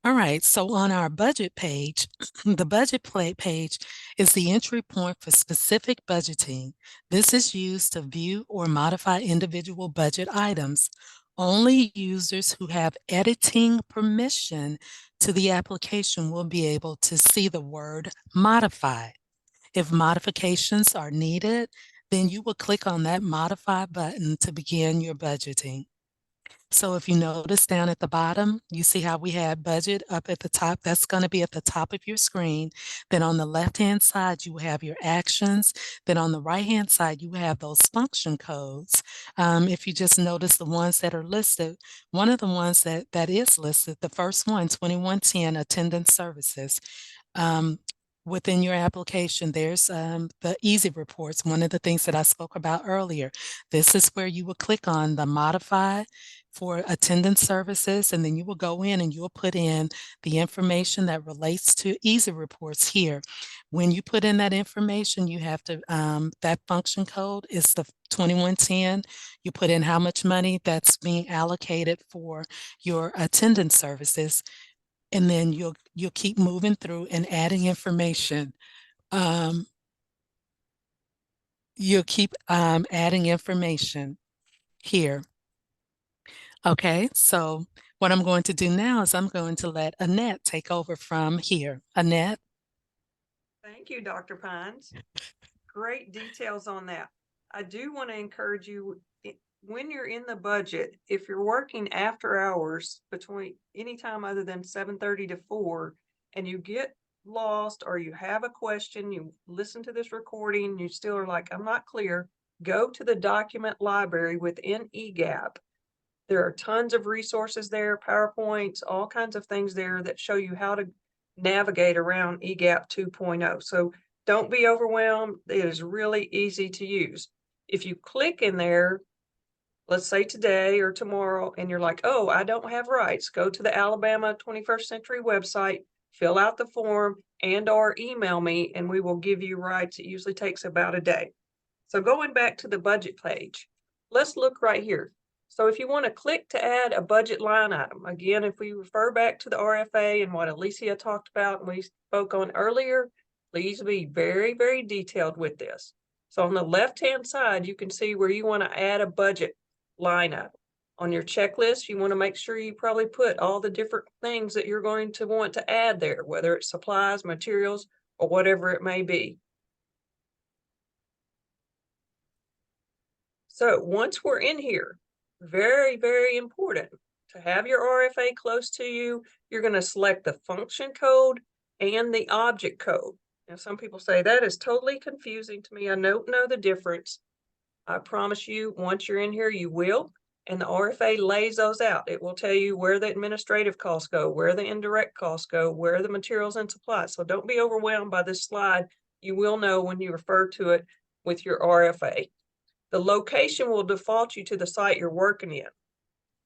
All right, so on our budget page, the budget page is the entry point for specific budgeting. This is used to view or modify individual budget items. Only users who have editing permission to the application will be able to see the word modify. If modifications are needed, then you will click on that modify button to begin your budgeting. So if you notice down at the bottom, you see how we had budget up at the top. That's going to be at the top of your screen. Then on the left-hand side, you have your actions. Then on the right-hand side, you have those function codes. If you just notice the ones that are listed, one of the ones that is listed, the first one, 2110, attendance services. Within your application, there's the easy reports, one of the things that I spoke about earlier. This is where you will click on the modify for attendance services, and then you will go in and you'll put in the information that relates to easy reports here. When you put in that information, you have to, that function code is the 2110. You put in how much money that's being allocated for your attendance services. And then you'll keep moving through and adding information. You'll keep adding information here. Okay, so what I'm going to do now is I'm going to let Annette take over from here. Annette? Thank you, Dr. Pines. Great details on that. I do want to encourage you, when you're in the budget, if you're working after hours between any time other than 7:30 to 4, and you get lost or you have a question, you listen to this recording, you still are like, I'm not clear, go to the document library within eGap. There are tons of resources there, PowerPoints, all kinds of things there that show you how to navigate around eGap 2.0. So don't be overwhelmed. It is really easy to use. If you click in there, let's say today or tomorrow, and you're like, oh, I don't have rights, go to the Alabama 21st Century website, fill out the form, and or email me, and we will give you rights. It usually takes about a day. So going back to the budget page, let's look right here. So if you want to click to add a budget line item, again, if we refer back to the RFA and what Alicia talked about and we spoke on earlier, please be very, very detailed with this. So on the left-hand side, you can see where you want to add a budget line item. On your checklist, you want to make sure you probably put all the different things that you're going to want to add there, whether it's supplies, materials, or whatever it may be. So once we're in here, very, very important to have your RFA close to you. You're going to select the function code and the object code. Now, some people say that is totally confusing to me. I don't know the difference. I promise you, once you're in here, you will. and the RFA lays those out. It will tell you where the administrative costs go, where the indirect costs go, where the materials and supplies. So don't be overwhelmed by this slide. You will know when you refer to it with your RFA. The location will default you to the site you're working in.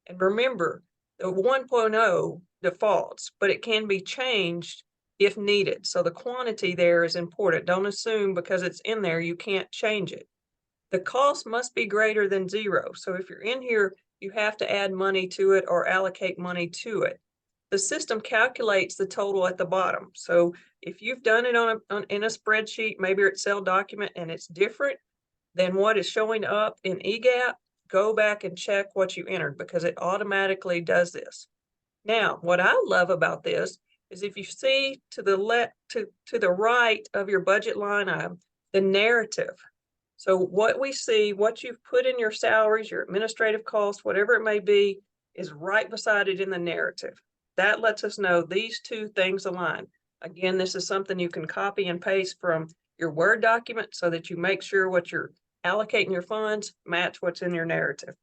And remember, the 1.0 defaults, but it can be changed if needed. So the quantity there is important. Don't assume because it's in there, you can't change it. The cost must be greater than 0. So if you're in here, you have to add money to it or allocate money to it. The system calculates the total at the bottom. So if you've done it in a spreadsheet, maybe it's Excel document and it's different than what is showing up in EGAP, go back and check what you entered because it automatically does this. Now, what I love about this is if you see to the right of your budget line item, the narrative. So what we see, what you've put in your salaries, your administrative costs, whatever it may be, is right beside it in the narrative. That lets us know these two things align. Again, this is something you can copy and paste from your Word document so that you make sure what you're allocating your funds match what's in your narrative.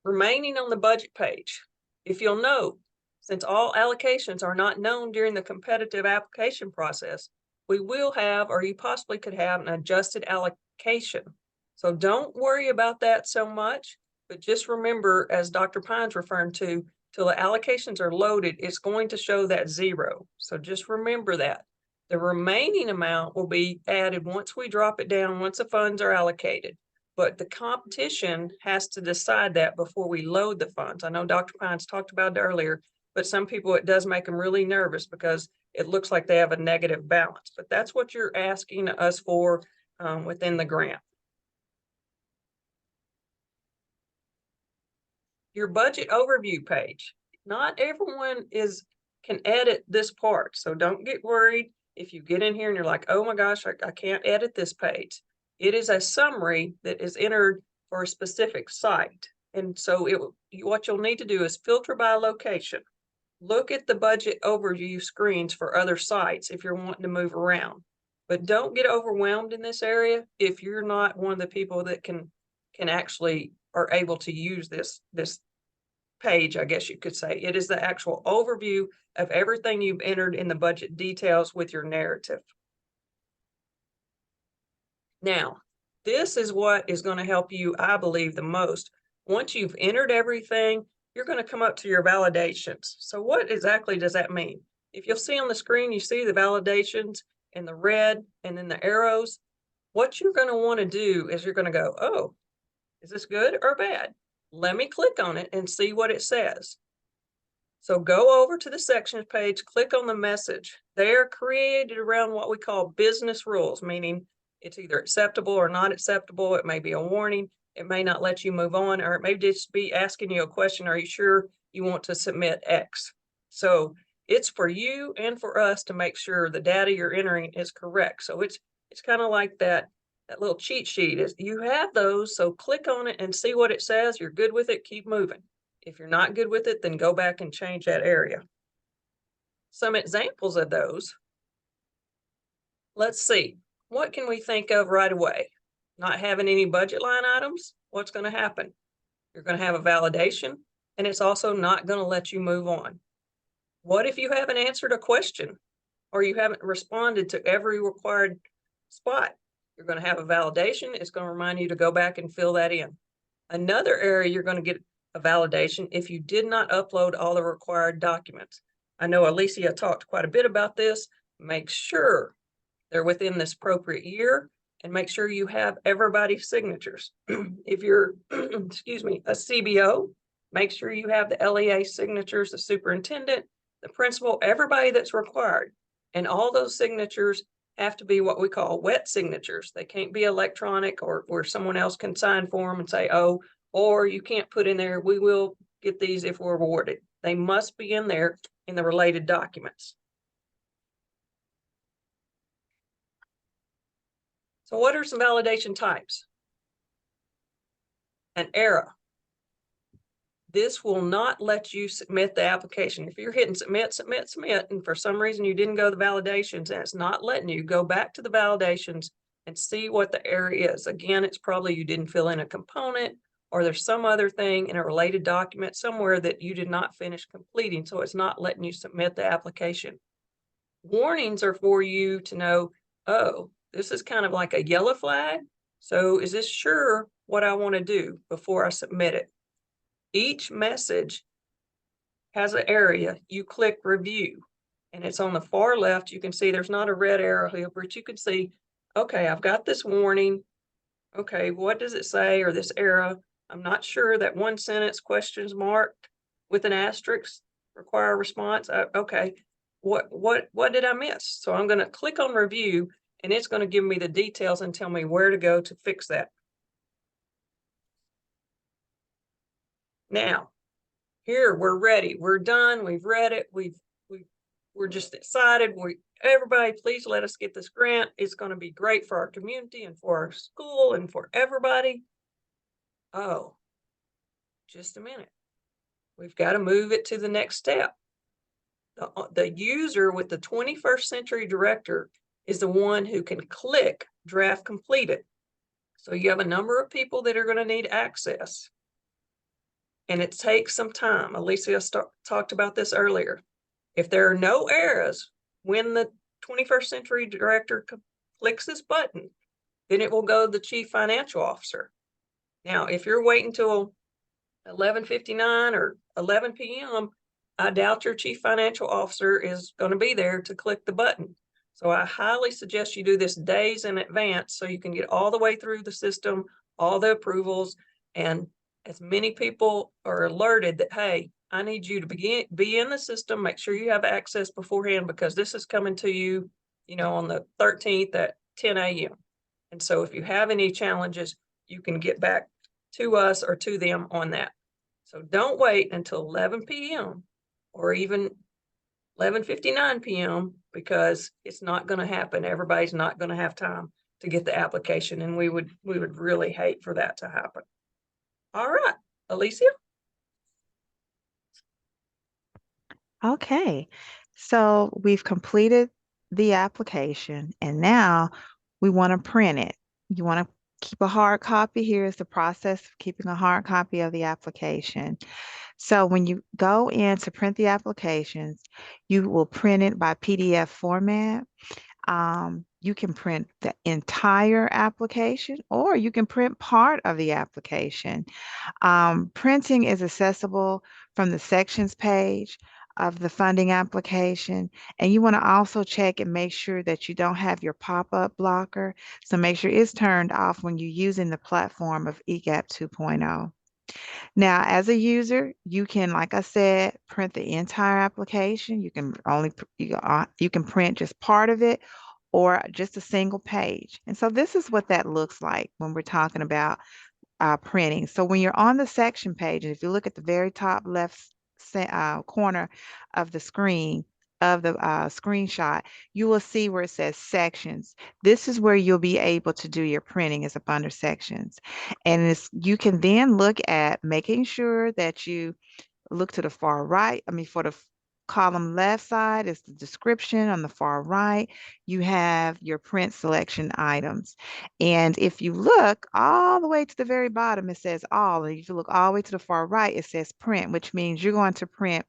Remaining on the budget page, if you'll note, since all allocations are not known during the competitive application process, we will have, or you possibly could have, an adjusted allocation. So don't worry about that so much, but just remember, as Dr. Pine's referring to, till the allocations are loaded, it's going to show that 0. So just remember that. The remaining amount will be added once we drop it down, once the funds are allocated. But the competition has to decide that before we load the funds. I know Dr. Pines talked about it earlier, but some people, it does make them really nervous because it looks like they have a negative balance. But that's what you're asking us for within the grant. Your budget overview page. Not everyone can edit this part, so don't get worried if you get in here and you're like, oh my gosh, I can't edit this page. It is a summary that is entered for a specific site. And so what you'll need to do is filter by location. Look at the budget overview screens for other sites if you're wanting to move around. But don't get overwhelmed in this area if you're not one of the people that can actually are able to use this page, I guess you could say. It is the actual overview of everything you've entered in the budget details with your narrative. Now, this is what is going to help you, I believe, the most. Once you've entered everything, you're going to come up to your validations. So what exactly does that mean? If you'll see on the screen, you see the validations in the red and then the arrows. What you're going to want to do is you're going to go, oh, is this good or bad? Let me click on it and see what it says. So go over to the sections page, click on the message. They're created around what we call business rules, meaning it's either acceptable or not acceptable. It may be a warning. It may not let you move on, or it may just be asking you a question. Are you sure you want to submit X? So it's for you and for us to make sure the data you're entering is correct. So it's kind of like that little cheat sheet is you have those. So click on it and see what it says. You're good with it, keep moving. If you're not good with it, then go back and change that area. Some examples of those. Let's see. What can we think of right away? Not having any budget line items, what's going to happen? You're going to have a validation, and it's also not going to let you move on. What if you haven't answered a question or you haven't responded to every required spot? You're going to have a validation. It's going to remind you to go back and fill that in. Another area you're going to get a validation if you did not upload all the required documents. I know Alicia talked quite a bit about this. Make sure they're within this appropriate year and make sure you have everybody's signatures. If you're, excuse me, a CBO, make sure you have the LEA signatures, the superintendent, the principal, everybody that's required. And all those signatures have to be what we call wet signatures. They can't be electronic or where someone else can sign for them and say, oh, or you can't put in there, we will get these if we're awarded. They must be in there in the related documents. So what are some validation types? An error. This will not let you submit the application. If you're hitting submit, submit, submit, and for some reason you didn't go to the validations and it's not letting you, go back to the validations and see what the error is. Again, it's probably you didn't fill in a component, or there's some other thing in a related document somewhere that you did not finish completing, so it's not letting you submit the application. Warnings are for you to know, oh, this is kind of like a yellow flag. So is this sure what I want to do before I submit it? Each message has an area. You click review, and it's on the far left. You can see there's not a red arrow here, but you can see, okay, I've got this warning. Okay, what does it say, or this error? I'm not sure. That one sentence, questions marked with an asterisk, require a response. Okay, what did I miss? So I'm going to click on review, and it's going to give me the details and tell me where to go to fix that. Now, here we're ready. We're done. We've read it. We're just excited. Everybody, please let us get this grant. It's going to be great for our community and for our school and for everybody. Oh, just a minute. We've got to move it to the next step. The user with the 21st Century Director is the one who can click draft completed. So you have a number of people that are going to need access. And it takes some time. Alicia talked about this earlier. If there are no errors when the 21st Century Director clicks this button, then it will go to the Chief Financial Officer. Now, if you're waiting till 11:59 or 11 p.m., I doubt your Chief Financial Officer is going to be there to click the button. So I highly suggest you do this days in advance so you can get all the way through the system, all the approvals, and as many people are alerted that, hey, I need you to be in the system, make sure you have access beforehand, because this is coming to you, on the 13th at 10 a.m. And so if you have any challenges, you can get back to us or to them on that. So don't wait until 11 p.m. or even 11:59 p.m. because it's not going to happen. Everybody's not going to have time to get the application, and we would really hate for that to happen. All right, Alicia. Okay, so we've completed the application and now we want to print it. You want to keep a hard copy. Here is the process of keeping a hard copy of the application. So when you go in to print the applications, you will print it by PDF format. You can print the entire application or you can print part of the application. Printing is accessible from the sections page of the funding application. And you want to also check and make sure that you don't have your pop-up blocker. So make sure it's turned off when you're using the platform of EGAP 2.0. Now, as a user, you can, like I said, print the entire application. You can print just part of it or just a single page. And so this is what that looks like when we're talking about printing. So when you're on the section page, and if you look at the very top left corner of the screen, of the screenshot, you will see where it says sections. This is where you'll be able to do your printing, is up under sections. And you can then look at making sure that you look to the far right. For the column left side is the description. On the far right, you have your print selection items. And if you look all the way to the very bottom, it says all. And if you look all the way to the far right, it says print, which means you're going to print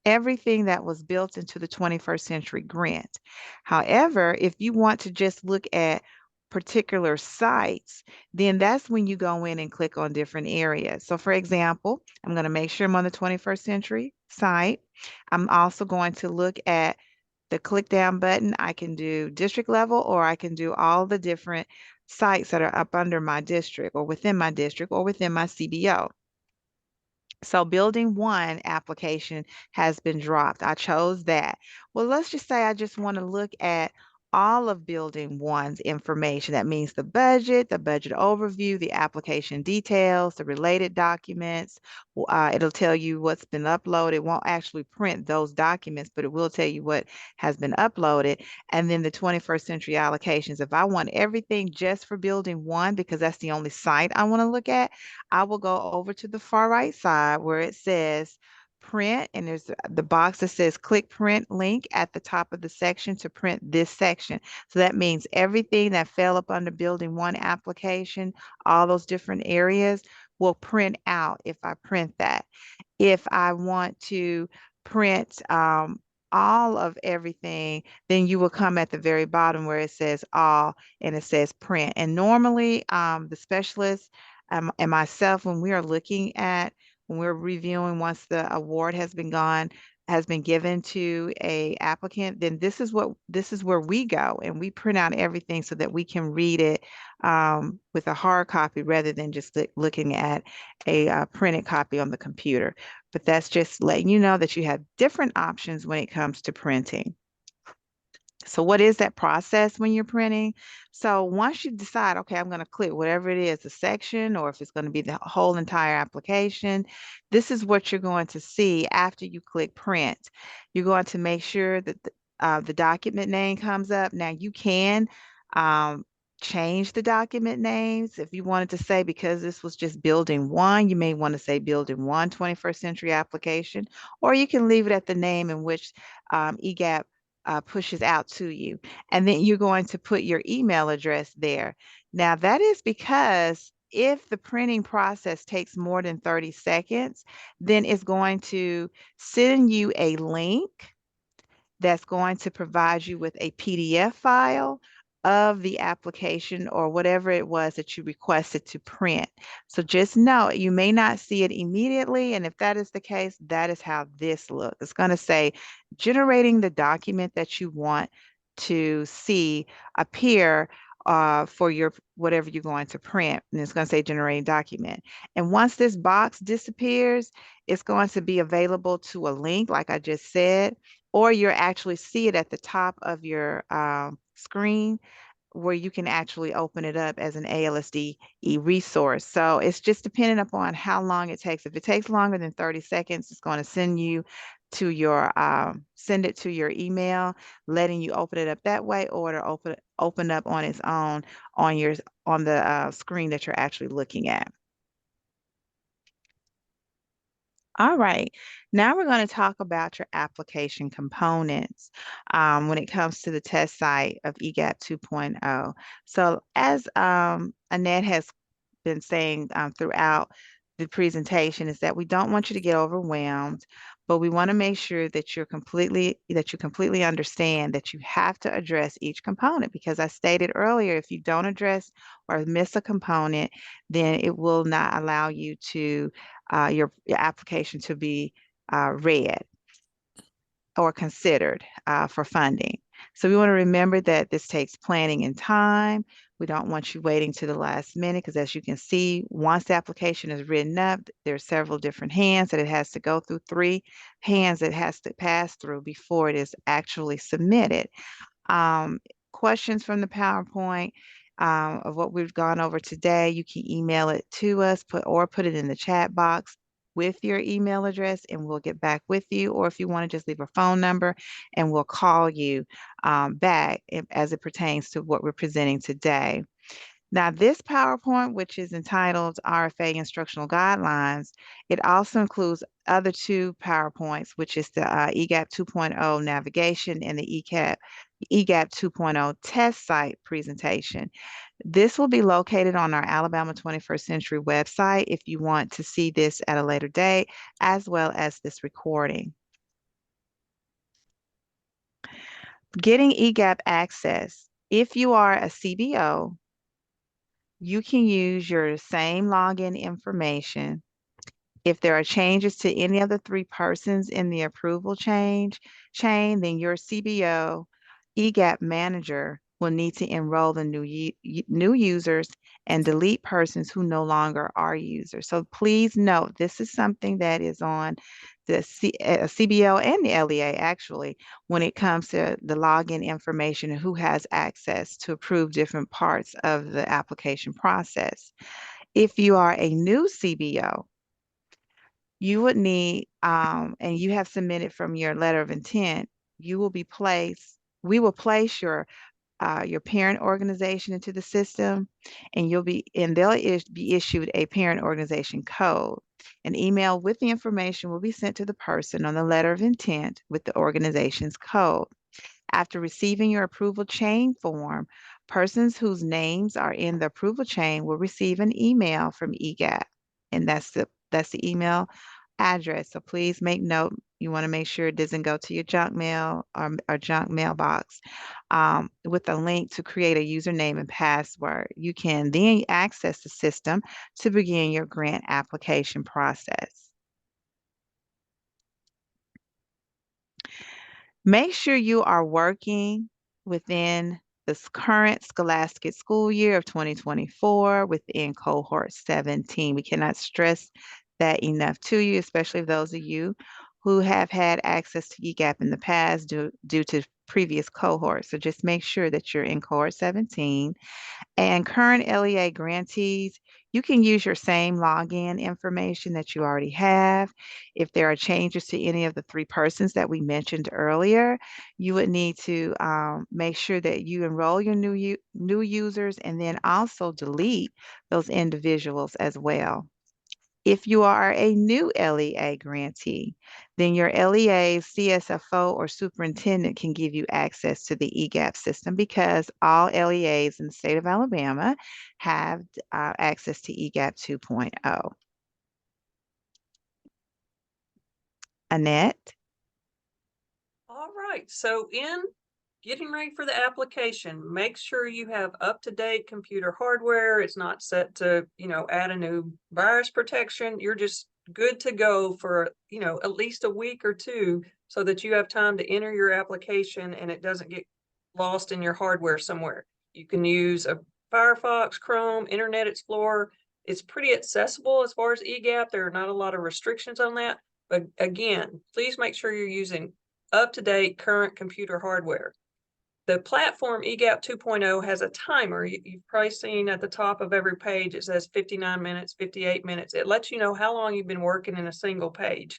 everything that was built into the 21st Century Grant. However, if you want to just look at particular sites, then that's when you go in and click on different areas. So for example, I'm going to make sure I'm on the 21st Century site. I'm also going to look at the click down button. I can do district level, or I can do all the different sites that are up under my district or within my district or within my CBO. So building one application has been dropped. I chose that. Well, let's just say I just want to look at all of building one's information. That means the budget overview, the application details, the related documents. It'll tell you what's been uploaded. It won't actually print those documents, but it will tell you what has been uploaded. And then the 21st Century allocations. If I want everything just for building one, because that's the only site I want to look at, I will go over to the far right side where it says print, and there's the box that says click print link at the top of the section to print this section. So that means everything that fell up under building 1 application, all those different areas will print out if I print that. If I want to print all of everything, then you will come at the very bottom where it says all and it says print. And normally the specialist and myself, when we are looking at, when we're reviewing once the award has been given to a applicant, then this is where we go and we print out everything so that we can read it with a hard copy rather than just looking at a printed copy on the computer. But that's just letting you know that you have different options when it comes to printing. So what is that process when you're printing? So once you decide, okay, I'm going to click whatever it is, a section, or if it's going to be the whole entire application, this is what you're going to see after you click print. You're going to make sure that the document name comes up. Now you can change the document names. If you wanted to say, because this was just building 1, you may want to say building 1 21st century application, or you can leave it at the name in which EGAP pushes out to you. And then you're going to put your email address there. Now that is because if the printing process takes more than 30 seconds, then it's going to send you a link that's going to provide you with a PDF file of the application or whatever it was that you requested to print. So just know you may not see it immediately. And if that is the case, that is how this looks. It's going to say generating the document that you want to see appear for your whatever you're going to print. And it's going to say generating document. And once this box disappears, it's going to be available to a link, like I just said, or you'll actually see it at the top of your screen where you can actually open it up as an ALSD resource. So it's just dependent upon how long it takes. If it takes longer than 30 seconds, it's going to send you to your send it to your email, letting you open it up that way, or to open up on its own on the screen that you're actually looking at. All right, now we're going to talk about your application components when it comes to the test site of EGAP 2.0. So as Annette has been saying throughout the presentation, is that we don't want you to get overwhelmed, but we want to make sure that you completely understand that you have to address each component, because I stated earlier, if you don't address or miss a component, then it will not allow you to your application to be read or considered for funding. So we want to remember that this takes planning and time. We don't want you waiting to the last minute, because as you can see, once the application is written up, there are several different hands that it has to go through, 3 hands it has to pass through before it is actually submitted. Questions from the PowerPoint of what we've gone over today, you can email it to us, put it in the chat box with your email address, and we'll get back with you. Or if you want to just leave a phone number, and we'll call you back as it pertains to what we're presenting today. Now, this PowerPoint, which is entitled RFA Instructional Guidelines, it also includes other 2 PowerPoints, which is the EGAP 2.0 navigation and the EGAP 2.0 test site presentation. This will be located on our Alabama 21st Century website if you want to see this at a later date, as well as this recording. Getting EGAP access. If you are a CBO, you can use your same login information. If there are changes to any of the 3 persons in the approval chain, then your CBO EGAP manager will need to enroll the new users and delete persons who no longer are users. So please note, this is something that is on the CBO and the LEA actually, when it comes to the login information and who has access to approve different parts of the application process. If you are a new CBO, you would need, and you have submitted from your letter of intent, we will place your parent organization into the system, and they'll be issued a parent organization code. An email with the information will be sent to the person on the letter of intent with the organization's code. After receiving your approval chain form, persons whose names are in the approval chain will receive an email from EGAP, and that's the email address. So please make note. You want to make sure it doesn't go to your junk mail or junk mailbox with a link to create a username and password. You can then access the system to begin your grant application process. Make sure you are working within this current scholastic school year of 2024 within cohort 17. We cannot stress that enough to you, especially those of you who have had access to EGAP in the past due to previous cohorts. So just make sure that you're in cohort 17. And current LEA grantees, you can use your same login information that you already have. If there are changes to any of the 3 persons that we mentioned earlier, you would need to make sure that you enroll your new users and then also delete those individuals as well. If you are a new LEA grantee, then your LEA, CSFO, or superintendent can give you access to the EGAP system because all LEAs in the state of Alabama have access to EGAP 2.0. Annette? All right, so in getting ready for the application, make sure you have up-to-date computer hardware. It's not set to, add a new virus protection. You're just good to go for, at least a week or 2 so that you have time to enter your application and it doesn't get lost in your hardware somewhere. You can use a Firefox, Chrome, Internet Explorer. It's pretty accessible as far as EGAP. There are not a lot of restrictions on that. But again, please make sure you're using up-to-date current computer hardware. The platform EGAP 2.0 has a timer. You've probably seen at the top of every page, it says 59 minutes, 58 minutes. It lets you know how long you've been working in a single page.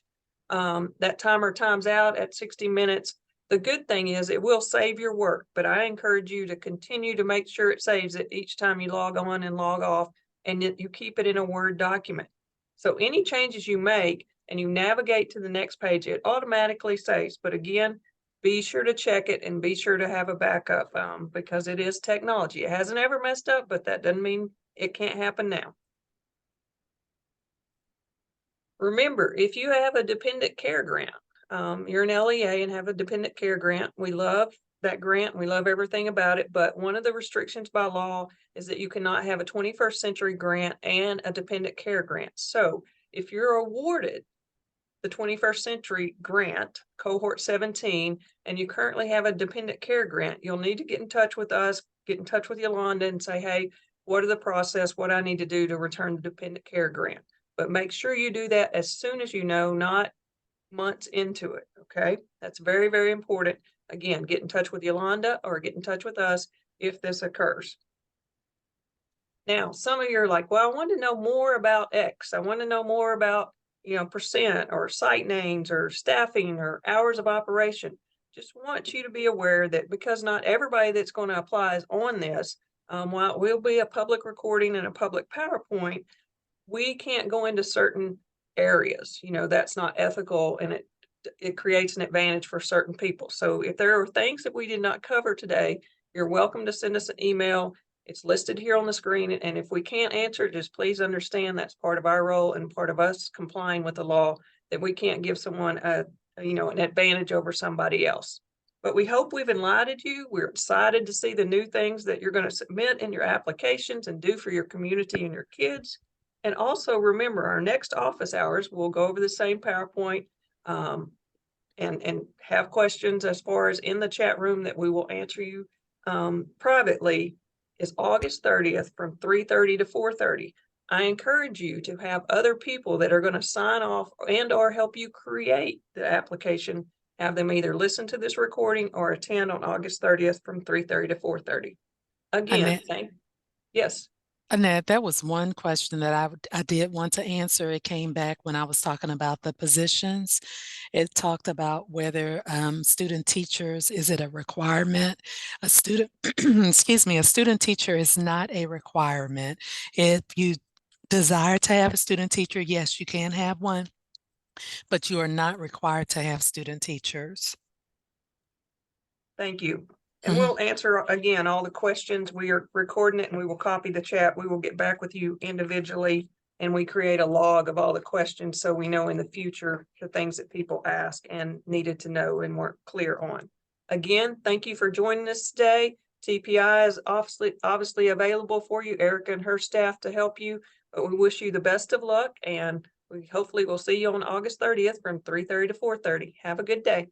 That timer times out at 60 minutes. The good thing is it will save your work, but I encourage you to continue to make sure it saves it each time you log on and log off, and you keep it in a Word document. So any changes you make and you navigate to the next page, it automatically saves. But again, be sure to check it and be sure to have a backup because it is technology. It hasn't ever messed up, but that doesn't mean it can't happen now. Remember, if you have a dependent care grant, you're an LEA and have a dependent care grant, we love that grant. We love everything about it. But one of the restrictions by law is that you cannot have a 21st century grant and a dependent care grant. So if you're awarded the 21st century grant, cohort 17, and you currently have a dependent care grant, you'll need to get in touch with us, get in touch with Yolanda and say, hey, what are the process, what I need to do to return the dependent care grant. But make sure you do that as soon as you know, not months into it, okay? That's very, very important. Again, get in touch with Yolanda or get in touch with us if this occurs. Now, some of you are like, well, I want to know more about X. I want to know more about percent or site names or staffing or hours of operation. Just want you to be aware that because not everybody that's going to apply is on this, while it will be a public recording and a public PowerPoint, we can't go into certain areas. That's not ethical and it creates an advantage for certain people. So if there are things that we did not cover today, you're welcome to send us an email. It's listed here on the screen, and if we can't answer, just please understand that's part of our role and part of us complying with the law, that we can't give someone an advantage over somebody else. But we hope we've enlightened you. We're excited to see the new things that you're going to submit in your applications and do for your community and your kids. And also remember, our next office hours, we'll go over the same PowerPoint and have questions as far as in the chat room that we will answer you privately. Is August 30th from 3:30 to 4:30. I encourage you to have other people that are going to sign off and or help you create the application. Have them either listen to this recording or attend on August 30th from 3:30 to 4:30. Again, yes. Annette, that was one question that I did want to answer. It came back when I was talking about the positions. It talked about whether student teachers, is it a requirement? A student, excuse me, a student teacher is not a requirement. If you desire to have a student teacher, yes, you can have one, but you are not required to have student teachers. Thank you. And Mhm. we'll answer again all the questions. We are recording it and we will copy the chat. We will get back with you individually and we create a log of all the questions so we know in the future the things that people ask and needed to know and weren't clear on. Again, thank you for joining us today. TPI is obviously available for you, Erica and her staff, to help you, but we wish you the best of luck and we hopefully will see you on August 30th from 3:30 to 4:30. Have a good day.